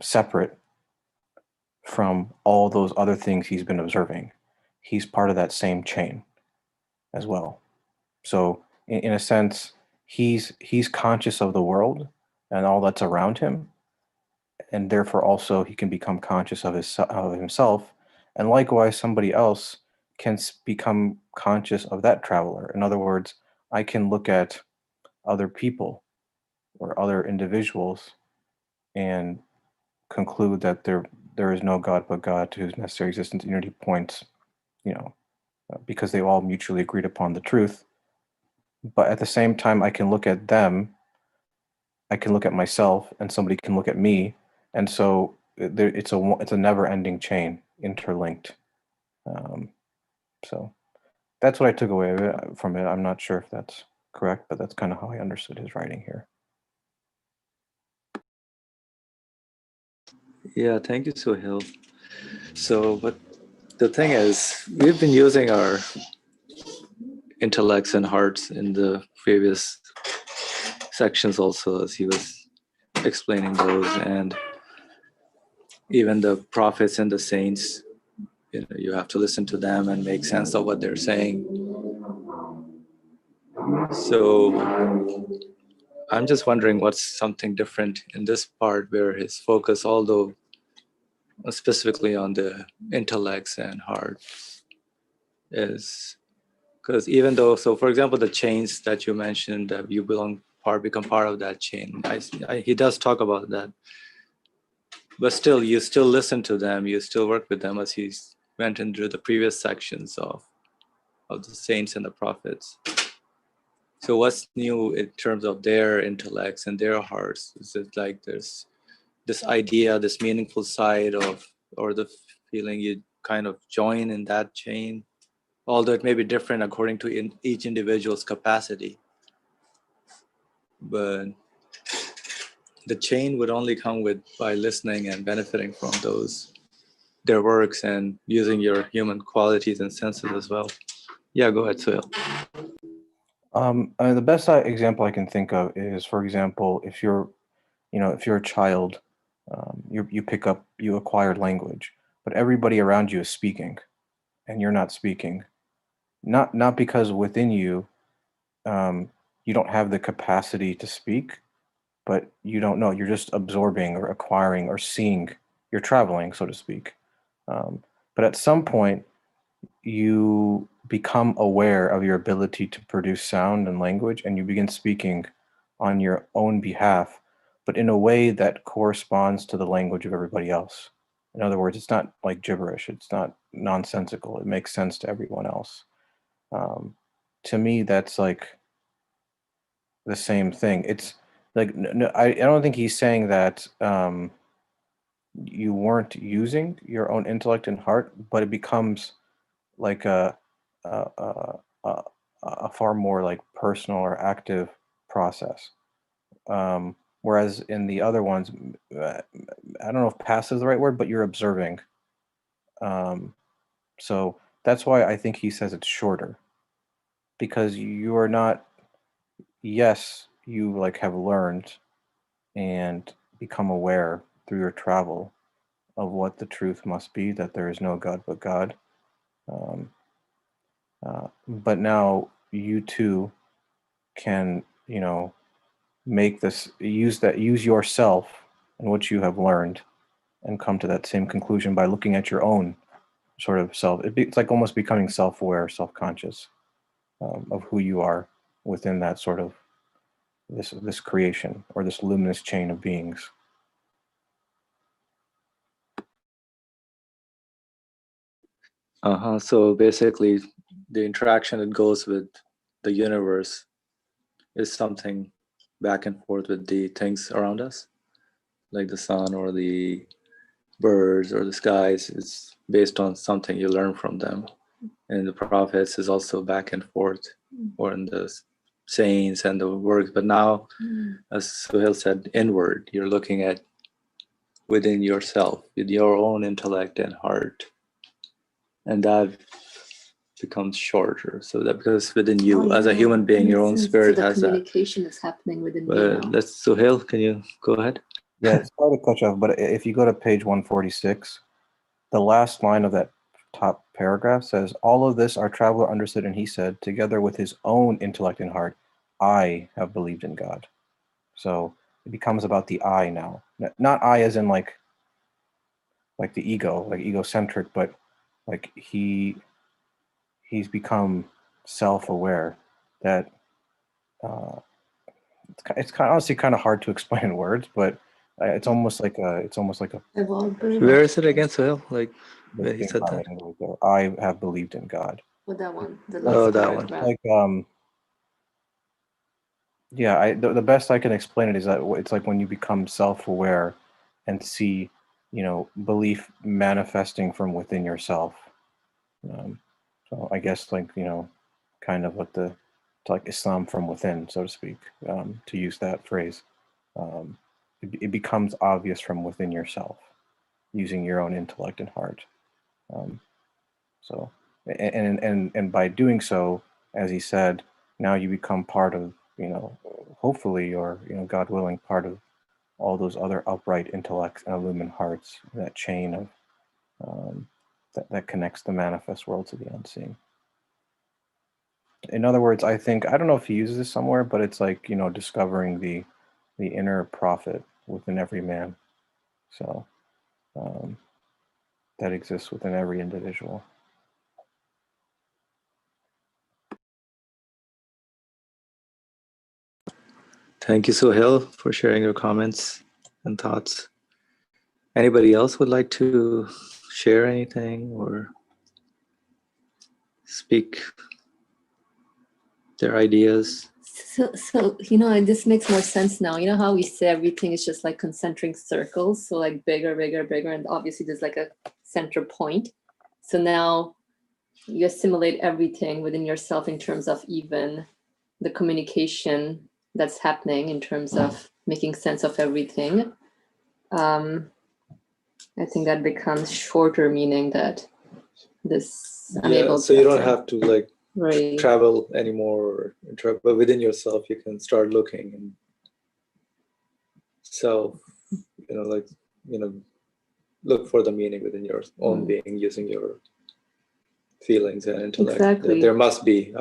separate from all those other things he's been observing. He's part of that same chain as well. So in a sense, he's conscious of the world and all that's around him, and therefore also he can become conscious of himself, and likewise somebody else can become conscious of that traveler. In other words, I can look at other people or other individuals and conclude that there is no God but God, to whose necessary existence unity points, because they all mutually agreed upon the truth. But at the same time, I can look at them, I can look at myself, and somebody can look at me, and so it's a never-ending chain, interlinked. Um, so that's what I took away from it. I'm not sure if that's correct, but that's kind of how I understood his writing here. Yeah, thank you, Sohail. So, but the thing is, we've been using our intellects and hearts in the previous sections also, as he was explaining those, and even the prophets and the saints, you have to listen to them and make sense of what they're saying. So I'm just wondering what's something different in this part where his focus, although specifically on the intellects and hearts, is because even though, so for example, the chains that you mentioned, that you become part of that chain. He does talk about that, but still, you still listen to them, you still work with them, as he's went into the previous sections of the saints and the prophets. So what's new in terms of their intellects and their hearts? Is it like there's this idea, this meaningful side of, or the feeling you kind of join in that chain, although it may be different according to each individual's capacity. But the chain would only come by listening and benefiting from their works and using your human qualities and senses as well. Yeah, go ahead, Sohail. The best example I can think of is, for example, if you're a child, you acquired language, but everybody around you is speaking, and you're not speaking. Not because within you, you don't have the capacity to speak, but you don't know. You're just absorbing or acquiring or seeing. You're traveling, so to speak. But at some point, you become aware of your ability to produce sound and language, and you begin speaking on your own behalf, but in a way that corresponds to the language of everybody else. In other words, it's not like gibberish, it's not nonsensical, it makes sense to everyone else. To me, that's like the same thing. It's like, no, I don't think he's saying that you weren't using your own intellect and heart, but it becomes like a far more like personal or active process. Whereas in the other ones, I don't know if passive is the right word, but you're observing. So that's why I think he says it's shorter, because you are not, yes, you like have learned and become aware through your travel of what the truth must be, that there is no God but God. But now you too can, make this, use yourself and what you have learned and come to that same conclusion by looking at your own sort of self. It's like almost becoming self-aware, self-conscious of who you are within that sort of this creation or this luminous chain of beings. So basically, the interaction that goes with the universe is something back and forth with the things around us, like the sun or the birds or the skies. It's based on something you learn from them. And the prophets is also back and forth, or in the saints and the works. But now, as Suhail said, inward, you're looking at within yourself, with your own intellect and heart. And that becomes shorter. So that because within you, as a human being, your own spirit so the has that. communication is happening within me now. Let's, Suhail, can you go ahead? Yeah, it's hard to catch up, but if you go to page 146, the last line of that top paragraph says, all of this our traveler understood, and he said, together with his own intellect and heart, I have believed in God. So it becomes about the I now. Not I as in like the ego, like egocentric, but like he's become self-aware that it's kind of, honestly kind of hard to explain in words, but it's almost like a Where is it again, Suhail? Like where he said that? right there. I have believed in God. With that one, the Oh, last that one. paragraph. Like yeah, the best I can explain it is that it's like when you become self-aware and see, belief manifesting from within yourself. So I guess like, kind of what it's like Islam from within, so to speak, to use that phrase. It becomes obvious from within yourself, using your own intellect and heart. So, and by doing so, as he said, now you become part of, hopefully, or, God willing, part of all those other upright intellects and illumined hearts, that chain of that connects the manifest world to the unseen. In other words, I think, I don't know if he uses this somewhere, but it's like, discovering the inner prophet within every man. So that exists within every individual. Thank you, Suhail, for sharing your comments and thoughts. Anybody else would like to share anything or speak their ideas? So this makes more sense now. You know how we say everything is just like concentric circles, so like bigger, and obviously there's like a center point. So now you assimilate everything within yourself in terms of even the communication that's happening in terms of making sense of everything. I think that becomes shorter, meaning that I'm able to. So you don't have to like right. travel anymore, but within yourself you can start looking and self, look for the meaning within your own being using your feelings and intellect. Exactly. There must be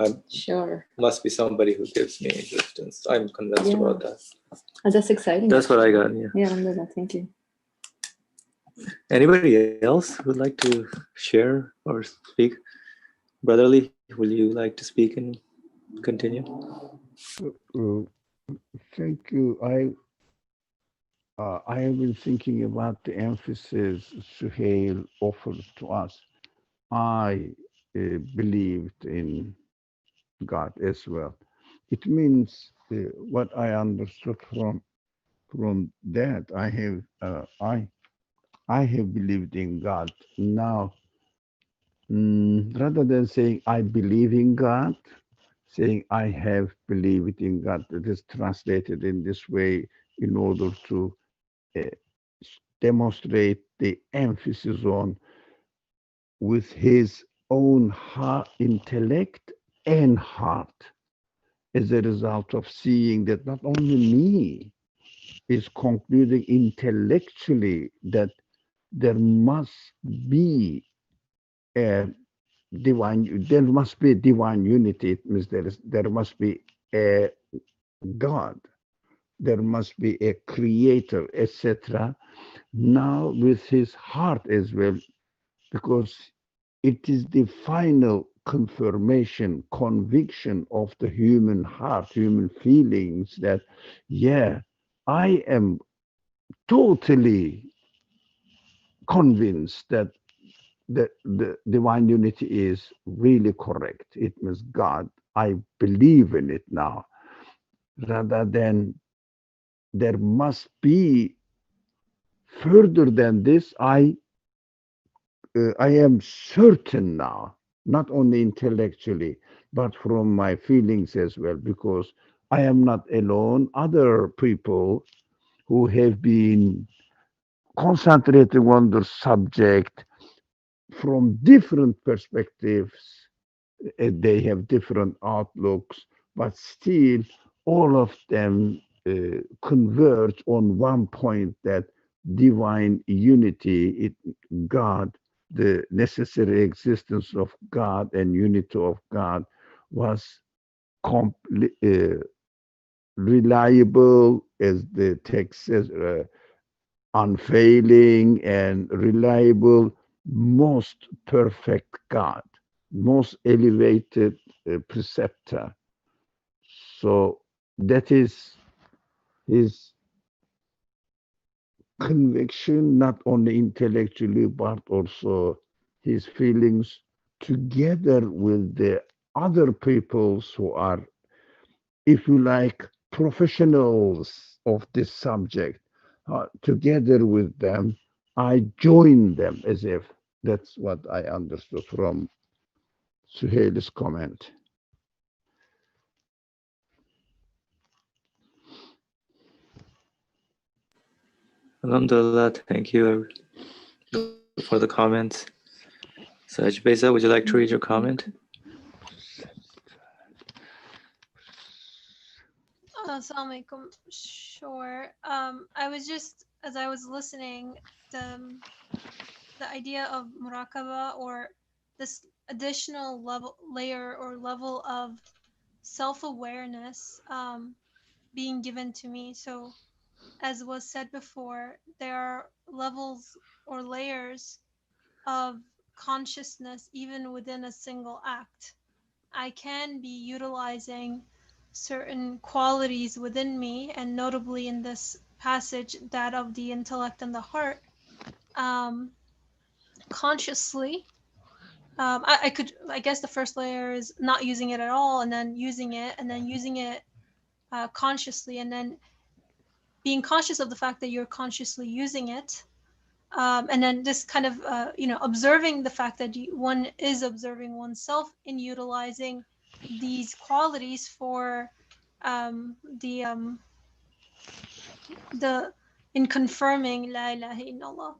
must be somebody who gives me existence. I'm convinced about that. Oh, that's exciting. That's what I got. Thank you. Anybody else would like to share or speak? Brotherly, will you like to speak and continue? Thank you. I have been thinking about the emphasis Suhail offers to us. I believed in God as well. It means what I understood from that. I have believed in God. Now rather than saying I believe in God, saying I have believed in God. It is translated in this way in order to uh, demonstrate the emphasis on with his own heart, intellect and heart, as a result of seeing that not only me is concluding intellectually that there must be a there must be divine unity. It means there must be a God, there must be a creator, etc. Now with his heart as well, because it is the final confirmation, conviction of the human heart, human feelings that, yeah, I am totally convinced that the divine unity is really correct. It means God. I believe in it now, rather than there must be further than this. I am certain now, not only intellectually, but from my feelings as well, because I am not alone. Other people who have been concentrating on the subject from different perspectives, they have different outlooks, but still all of them converge on one point, that divine unity, God, the necessary existence of God and unity of God was reliable, as the text says, unfailing and reliable, most perfect God, most elevated preceptor. So that is his conviction, not only intellectually, but also his feelings, together with the other peoples who are, if you like, professionals of this subject. Together with them, I join them, as if that's what I understood from Suhail's comment. Alhamdulillah, thank you for the comments. So Ajbeza, would you like to read your comment? Assalamu alaikum. Sure. I was just, as I was listening, the idea of muraqaba, or this additional layer or level of self-awareness being given to me. So as was said before, there are levels or layers of consciousness even within a single act. I can be utilizing certain qualities within me, and notably in this passage, that of the intellect and the heart, consciously. I guess the first layer is not using it at all, and then using it, and then using it consciously, and then being conscious of the fact that you're consciously using it. And then just kind of, observing the fact that one is observing oneself in utilizing these qualities for in confirming La ilaha illallah.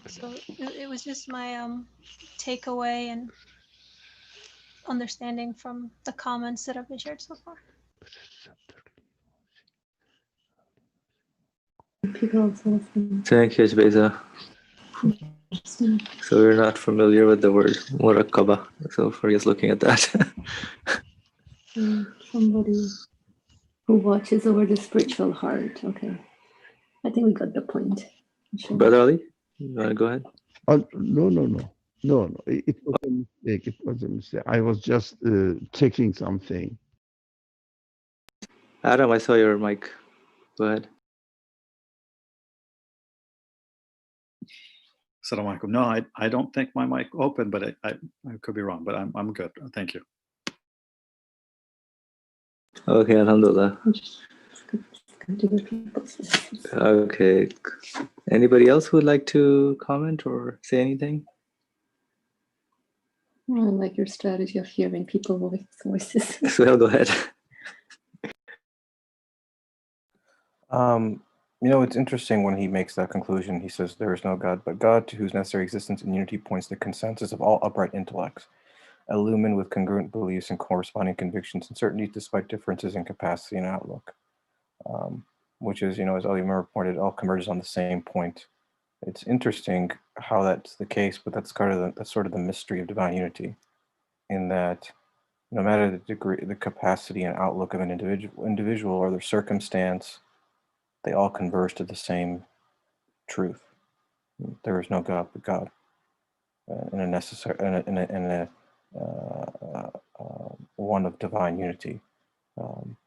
So it was just my takeaway and understanding from the comments that have been shared so far. Thank you, Ajbeza. So we're not familiar with the word muraqaba, so Faria's looking at that. Somebody who watches over the spiritual heart. Okay. I think we got the point. Sure. Brother Ali, you want to go ahead? No. It was a mistake. It was a mistake. I was just checking something. Adam, I saw your mic. Go ahead. Assalamu alaikum. No, I don't think my mic open, but I could be wrong, but I'm good. Thank you. Okay, alhamdulillah. Okay. Anybody else who would like to comment or say anything? I like your strategy of hearing people's voices. So go ahead. It's interesting when he makes that conclusion. He says, there is no God but God, to whose necessary existence and unity points the consensus of all upright intellects, illumined with congruent beliefs and corresponding convictions and certainties despite differences in capacity and outlook. Which is, as Ali Murr pointed, all converges on the same point. It's interesting how that's the case, but that's sort of the mystery of divine unity, in that no matter the degree, the capacity and outlook of an individual or their circumstance, they all converge to the same truth. There is no God but God, in a necessary, one of divine unity,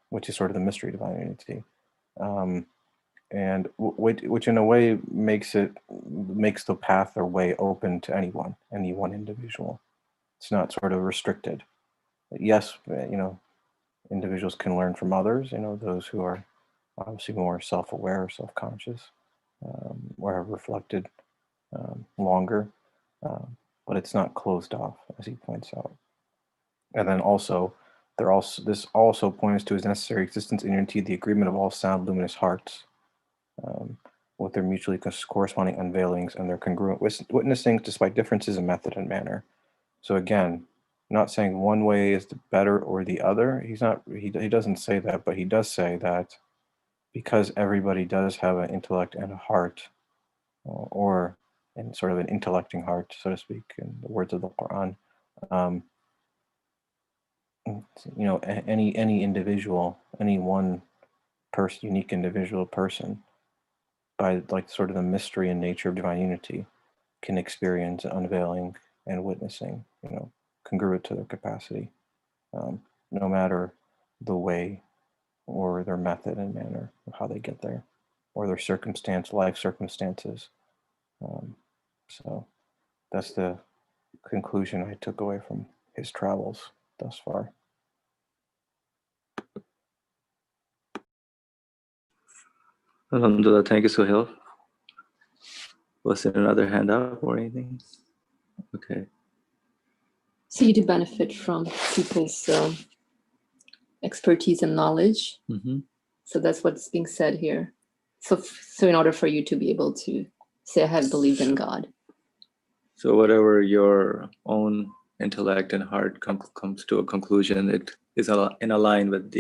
which is sort of the mystery of divine unity, and which in a way makes the path or way open to any one individual. It's not sort of restricted. Yes, individuals can learn from others. Those who are obviously more self-aware, self-conscious, or have reflected longer, but it's not closed off, as he points out. And then also, this also points to his necessary existence in unity, the agreement of all sound, luminous hearts, with their mutually corresponding unveilings and their congruent witnessing, despite differences in method and manner. So again, not saying one way is the better or the other. He doesn't say that, but he does say that because everybody does have an intellect and a heart, or in sort of an intellecting heart, so to speak, in the words of the Quran. Any individual, any one person, unique individual person, by like sort of the mystery and nature of divine unity, can experience unveiling and witnessing, congruent to their capacity, no matter the way or their method and manner of how they get there, or their life circumstances. So that's the conclusion I took away from his travels thus far. Alhamdulillah, thank you, Suhail. Was there another hand up or anything? Okay. So you do benefit from people's expertise and knowledge. Mm-hmm. So that's what's being said here. So in order for you to be able to say, I have believed in God. So whatever your own intellect and heart comes to a conclusion, it is in line with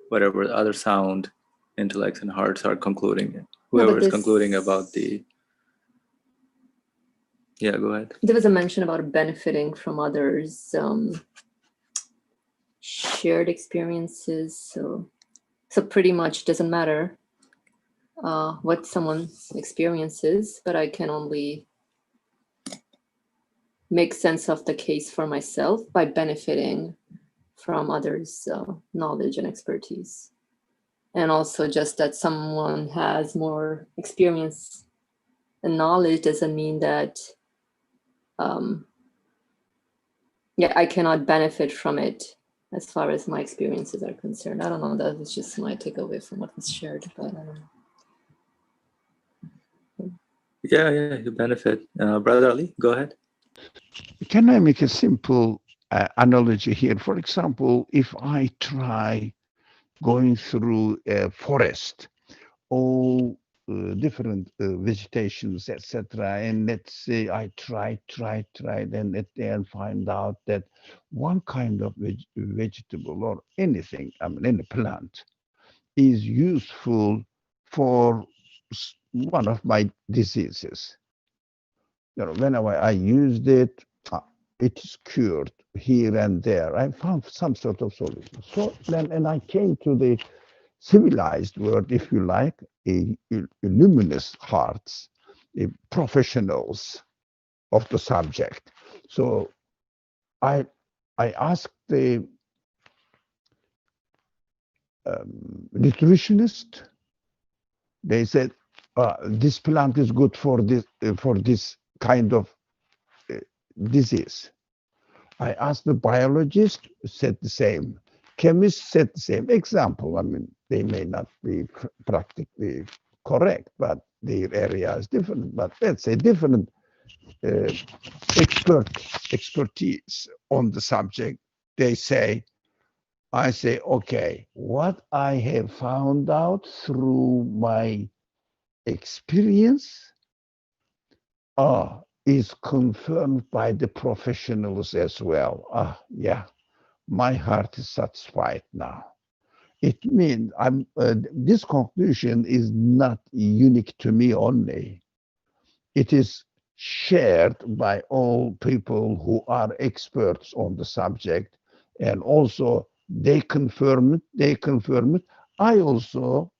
whatever other sound intellects and hearts are concluding. Whoever is concluding about yeah, go ahead. There was a mention about benefiting from others' shared experiences. So pretty much doesn't matter what someone experiences, but I can only make sense of the case for myself by benefiting from others' knowledge and expertise. And also just that someone has more experience and knowledge doesn't mean that I cannot benefit from it as far as my experiences are concerned. I don't know, that was just my takeaway from what was shared, but I don't know. Yeah, you benefit. Brother Ali, go ahead. Can I make a simple analogy here? For example, if I try going through a forest, all different vegetations, etc., and let's say I try, then at the end find out that one kind of vegetable or anything, any plant, is useful for one of my diseases. Whenever I used it, it is cured here and there. I found some sort of solution. So then, and I came to the civilized world, if you like, a luminous hearts, professionals of the subject. So I asked the nutritionist. They said this plant is good for this kind of disease. I asked the biologist, said the same. Chemist said the same. Example, they may not be practically correct, but their area is different. But let's say different uh, expertise on the subject, they say, I say, okay, what I have found out through my experience is confirmed by the professionals as well. Yeah, my heart is satisfied now. It means this conclusion is not unique to me only. It is shared by all people who are experts on the subject, and also they confirm it. They confirm it. I also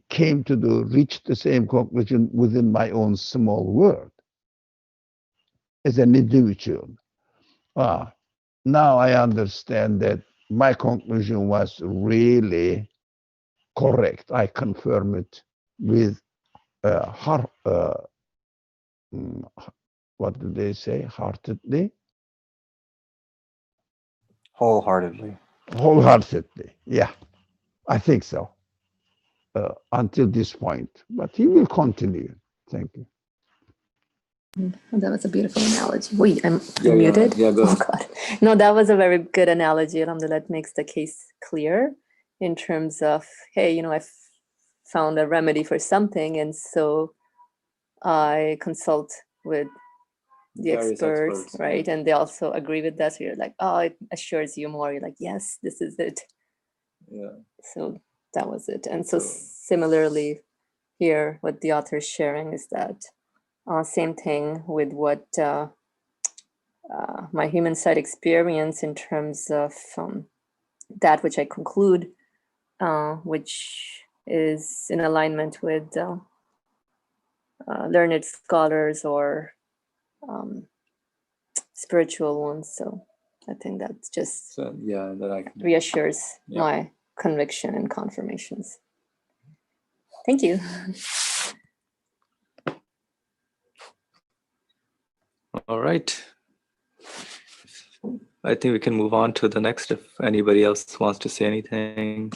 came to reach the same conclusion within my own small world as an individual. Now I understand that my conclusion was really correct. I confirm it with heart. What do they say? Heartedly, Wholeheartedly. wholeheartedly. Yeah, I think so. Until this point, but he will continue. Thank you. That was a beautiful analogy. Wait, I'm Yeah, muted. yeah, go Oh ahead. God, no, that was a very good analogy. Alhamdulillah, that makes the case clear in terms of, hey, I've found a remedy for something, and so I consult with the Various experts, right? yeah. And they also agree with that. So you're like, oh, it assures you more. You're like, yes, this is it. Yeah. So that was it. And so So- similarly here, what the author is sharing is that same thing with what my human side experience in terms of that which I conclude, which is in alignment with learned scholars or spiritual ones. So I think that just yeah, that I can reassures Yeah. my conviction and confirmations. Thank you. All right. I think we can move on to the next if anybody else wants to say anything.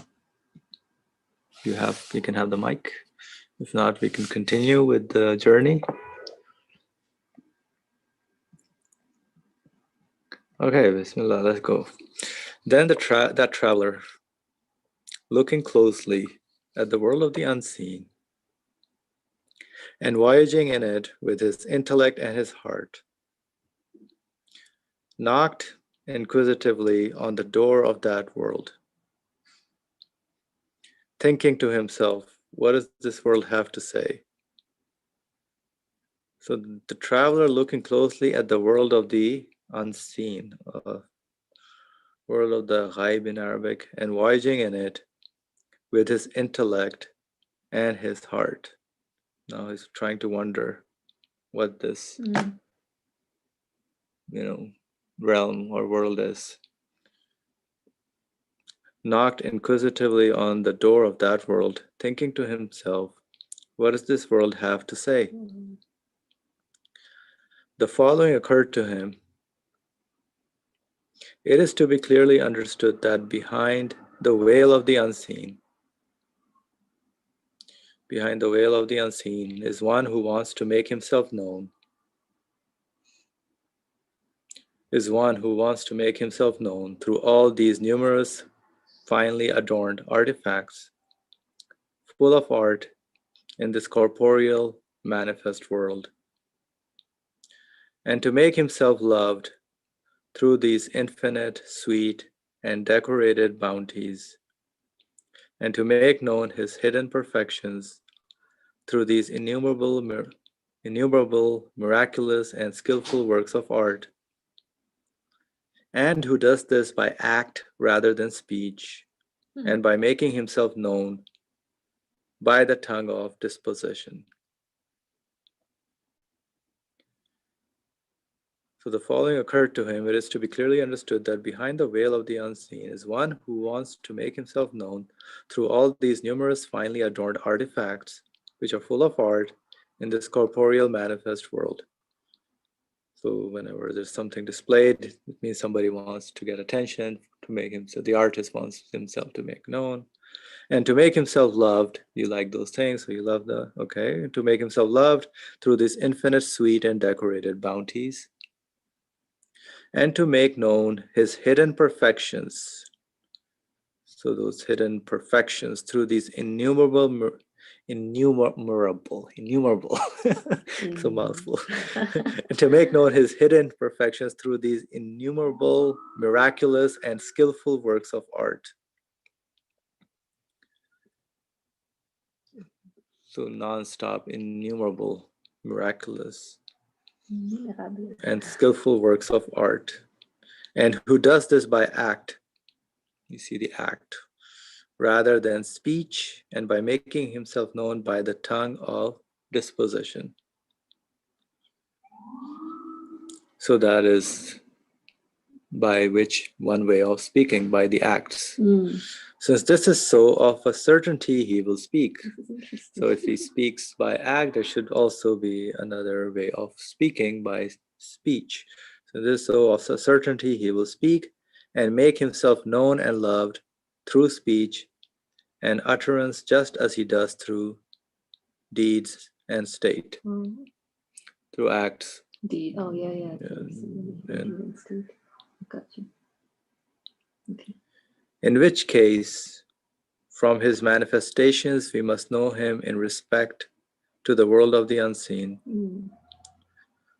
You can have the mic. If not, we can continue with the journey. Okay, Bismillah, let's go. Then that traveler, looking closely at the world of the unseen and voyaging in it with his intellect and his heart, knocked inquisitively on the door of that world, thinking to himself, what does this world have to say? So the traveler looking closely at the world of the unseen, world of the ghaib in Arabic, and voyaging in it with his intellect and his heart. Now he's trying to wonder what this, realm or world is. Knocked inquisitively on the door of that world, thinking to himself, what does this world have to say? The following occurred to him. It is to be clearly understood that behind the veil of the unseen, is one who wants to make himself known, through all these numerous, finely adorned artifacts, full of art in this corporeal, manifest world, and to make himself loved through these infinite, sweet, and decorated bounties, and to make known his hidden perfections through these innumerable, miraculous, and skillful works of art, and who does this by act rather than speech, and by making himself known by the tongue of disposition. So the following occurred to him. It is to be clearly understood that behind the veil of the unseen is one who wants to make himself known through all these numerous finely adorned artifacts, which are full of art in this corporeal manifest world. So whenever there's something displayed, it means somebody wants to get attention, to make himself, the artist wants himself to make known. And to make himself loved, you like those things, so you love the, okay. To make himself loved through these infinite sweet and decorated bounties. And to make known his hidden perfections. So those hidden perfections through these innumerable, it's a mouthful. And to make known his hidden perfections through these innumerable, miraculous, and skillful works of art. So non-stop, innumerable, miraculous, and skillful works of art. And who does this by act? You see the act, rather than speech, and by making himself known by the tongue of disposition. So that is by which one way of speaking, by the acts. Since this is so, of a certainty he will speak. So if he speaks by act, there should also be another way of speaking by speech. So this is so, of a certainty he will speak and make himself known and loved through speech and utterance, just as he does through deeds and state, through acts. Deed. Oh, yeah. And Got you. Okay. in which case, from his manifestations, we must know him in respect to the world of the unseen.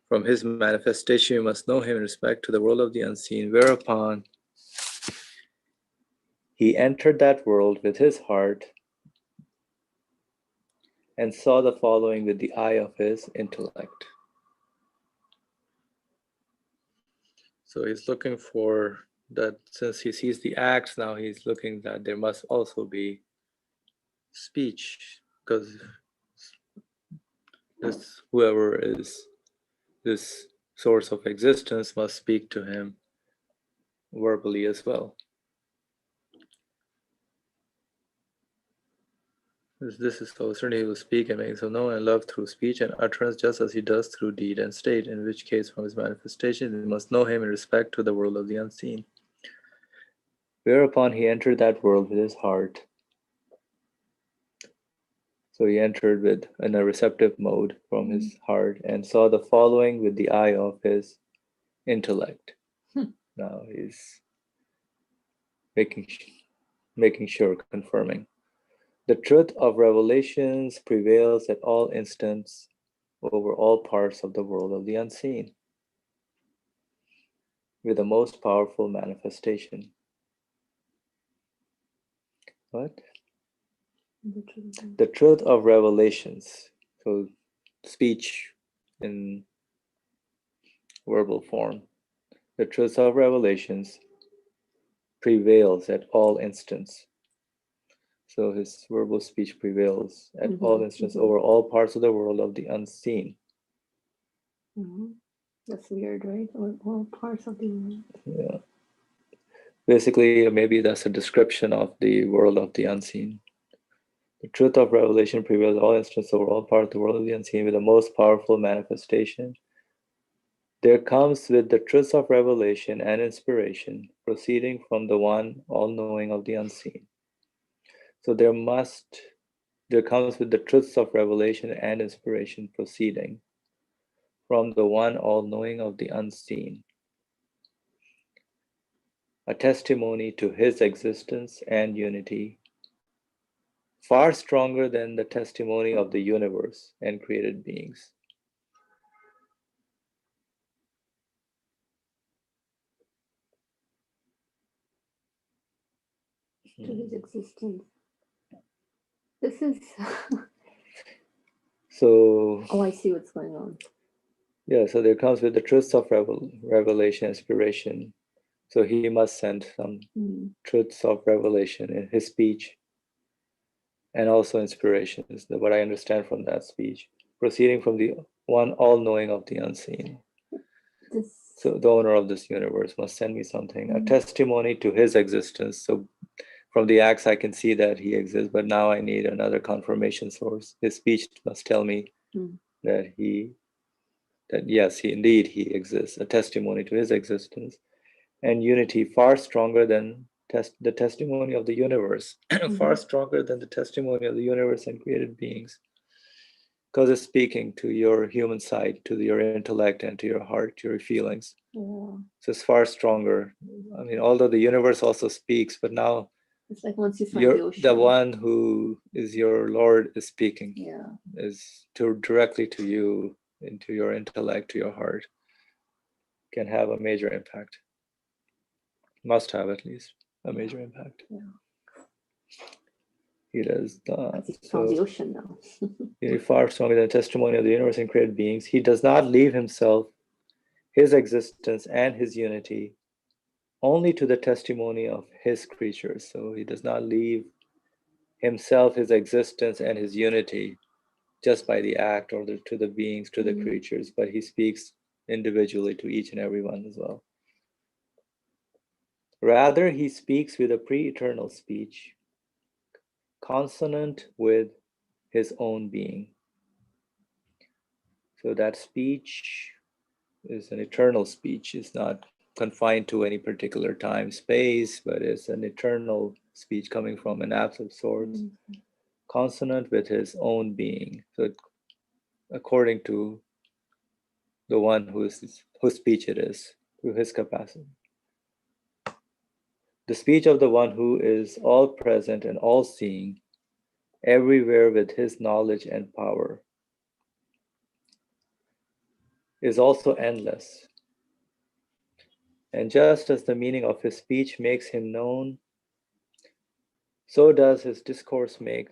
From his manifestation, we must know him in respect to the world of the unseen, whereupon he entered that world with his heart and saw the following with the eye of his intellect. So he's looking for that, since he sees the acts, now he's looking that there must also be speech, because this whoever is this source of existence must speak to him verbally as well. This is so certainly he will speak and make himself known and love through speech and utterance, just as he does through deed and state, in which case from his manifestation we must know him in respect to the world of the unseen. Whereupon he entered that world with his heart. So he entered with in a receptive mode from his heart and saw the following with the eye of his intellect. Now he's making sure, confirming. The truth of revelations prevails at all instants over all parts of the world of the unseen, with the most powerful manifestation. What? The truth of revelations, so speech in verbal form. The truth of revelations prevails at all instants. So his verbal speech prevails at all instants over all parts of the world of the unseen. That's weird, right? Or all parts of the world. Yeah. Basically, maybe that's a description of the world of the unseen. The truth of revelation prevails at all instants over all parts of the world of the unseen with the most powerful manifestation. There comes with the truths of revelation and inspiration proceeding from the one all-knowing of the unseen. So there comes with the truths of revelation and inspiration proceeding from the one all-knowing of the unseen, a testimony to his existence and unity, far stronger than the testimony of the universe and created beings. To his existence. This is. So. Oh, I see what's going on. Yeah, so there comes with the truths of revelation, inspiration. So he must send some truths of revelation in his speech and also inspirations, what I understand from that speech, proceeding from the one all-knowing of the unseen. So the owner of this universe must send me something, a testimony to his existence. So from the acts, I can see that he exists, but now I need another confirmation source. His speech must tell me that yes, he exists, a testimony to his existence, and unity far stronger than the testimony of the universe, far stronger than the testimony of the universe and created beings, because it's speaking to your human side, to your intellect, and to your heart, to your feelings. Yeah. So it's far stronger. I mean, although the universe also speaks, but now It's like once you find the ocean. the one who is your Lord is speaking, Yeah. is directly to you, into your intellect, to your heart, can have a major impact. Must have at least a major impact. Yeah. He does. Because you found the ocean now. Far stronger than the testimony of the universe and created beings. He does not leave himself, his existence, and his unity only to the testimony of his creatures. So he does not leave himself, his existence, and his unity just by the act or to the beings, to the creatures, but he speaks individually to each and every one as well. Rather, he speaks with a pre-eternal speech, consonant with his own being. So that speech is an eternal speech. It's not confined to any particular time, space, but it's an eternal speech coming from an absolute source, consonant with his own being. So according to the one whose speech it is, to his capacity. The speech of the one who is all present and all seeing, everywhere with his knowledge and power, is also endless. And just as the meaning of his speech makes him known, so does his discourse make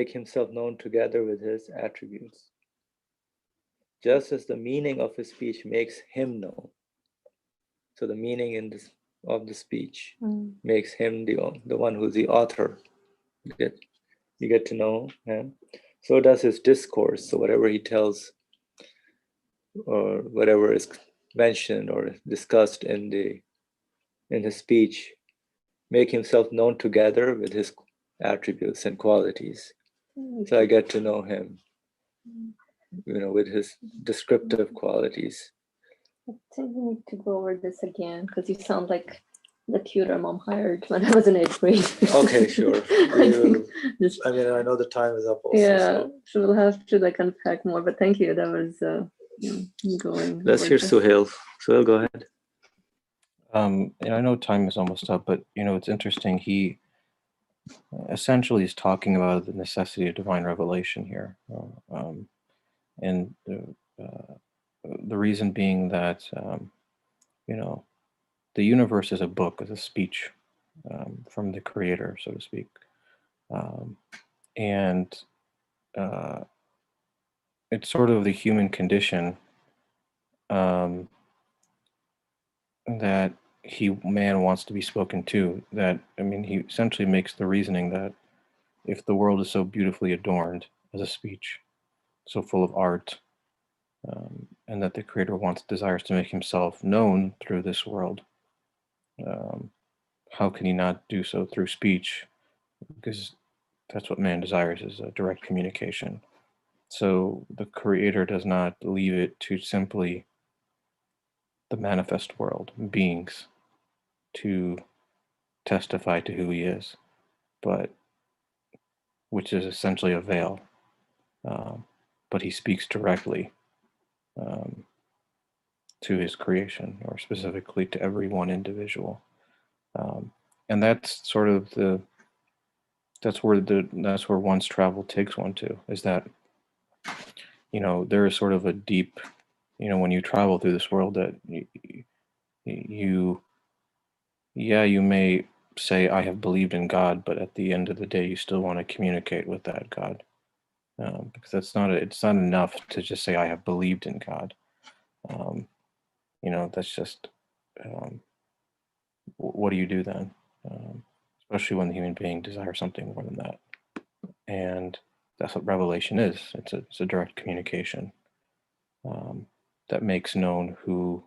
himself known together with his attributes. Just as the meaning of his speech makes him known. So the meaning of the speech makes him the one who's the author. You get to know him. So does his discourse. So whatever he tells or whatever is mentioned or discussed in his speech, make himself known together with his attributes and qualities. So I get to know him, with his descriptive qualities. I think we need to go over this again because you sound like the tutor mom hired when I was in 8th grade. Okay, sure. I know the time is up also. Yeah, so we'll have to unpack more, but thank you. That was going. Let's hear Suhail. Suhail, go ahead. I know time is almost up, but it's interesting. He essentially is talking about the necessity of divine revelation here, and the reason being that the universe is a book, is a speech from the creator, so to speak, and it's sort of the human condition that man wants to be spoken to. That he essentially makes the reasoning that if the world is so beautifully adorned as a speech, so full of art, and that the creator desires to make himself known through this world, how can he not do so through speech? Because that's what man desires, is a direct communication. So the creator does not leave it to simply the manifest world, beings, to testify to who he is, but which is essentially a veil. But he speaks directly to his creation, or specifically to every one individual. And that's sort of that's where one's travel takes one to, is that there is sort of a deep, when you travel through this world, that you may say, I have believed in God, but at the end of the day you still want to communicate with that God, because it's not enough to just say I have believed in God. That's just what do you do then? Especially when the human being desires something more than that. And that's what revelation is. It's a direct communication that makes known who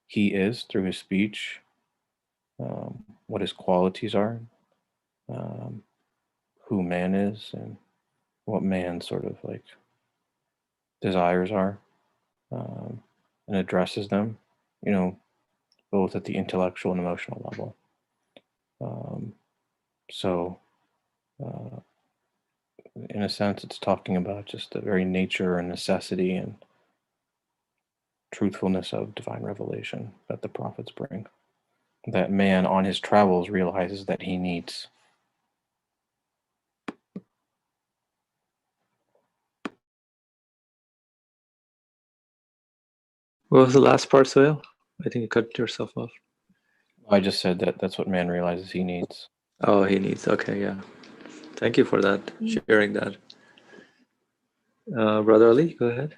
he is through his speech, what his qualities are, who man is, and what man's sort of desires are, and addresses them, both at the intellectual and emotional level. So, in a sense, it's talking about just the very nature and necessity and truthfulness of divine revelation that the prophets bring, that man on his travels realizes that he needs. What was the last part, Sohail? I think you cut yourself off. I just said that that's what man realizes he needs. Oh, he needs. Okay, yeah. Thank you for that, sharing that. Brother Ali, go ahead.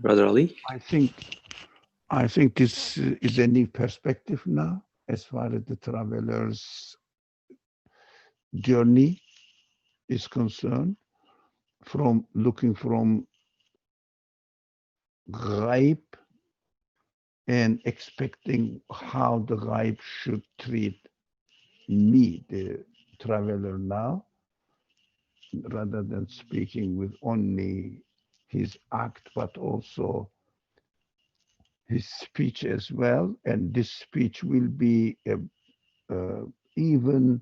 Brother Ali? I think this is a new perspective now as far as the traveler's journey is concerned, from looking from ghaib and expecting how the ghaib should treat me, the traveler now, rather than speaking with only his act, but also his speech as well. And this speech will be even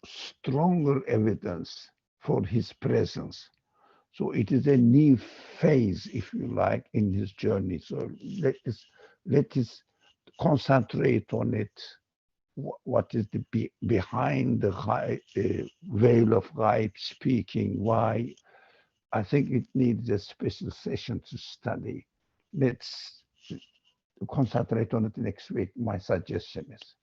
stronger evidence for his presence. So it is a new phase, if you like, in his journey. So let us concentrate on it. What is the behind the veil of ghaib speaking? Why? I think it needs a special session to study. Let's concentrate on it next week. My suggestion is.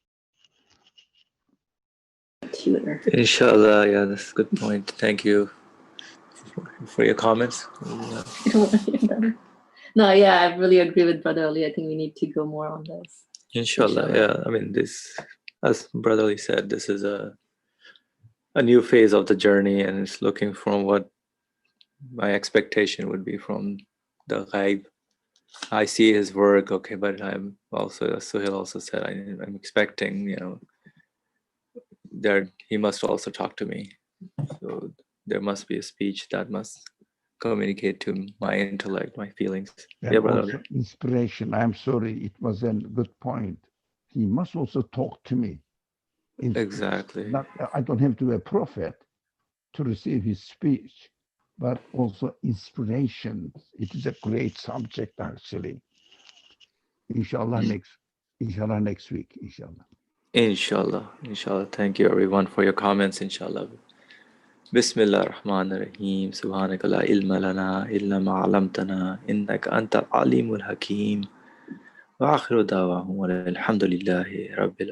Tutor. Inshallah, yeah, that's a good point. Thank you for your comments. No, yeah, I really agree with Brother Ali. I think we need to go more on this. Inshallah, yeah. I mean, this, as Brother Ali said, this is a new phase of the journey, and it's looking from what my expectation would be from the ghaib. I see his work, okay, but I'm also, as Sohail also said, I'm expecting, that he must also talk to me. So there must be a speech that must communicate to my intellect, my feelings. And yeah, brother. also inspiration. I'm sorry, it was a good point. He must also talk to me. Exactly. I don't have to be a prophet to receive his speech, but also inspiration. It is a great subject, actually. Inshallah, next week, inshallah. Inshallah. Thank you, everyone, for your comments. Inshallah. Bismillah ar-Rahman ar-Rahim. Subhanaka la ilma lana illa ma 'allamtana innaka anta al-alimul hakim. Wa akhiru da'wahum alhamdulillahi rabbil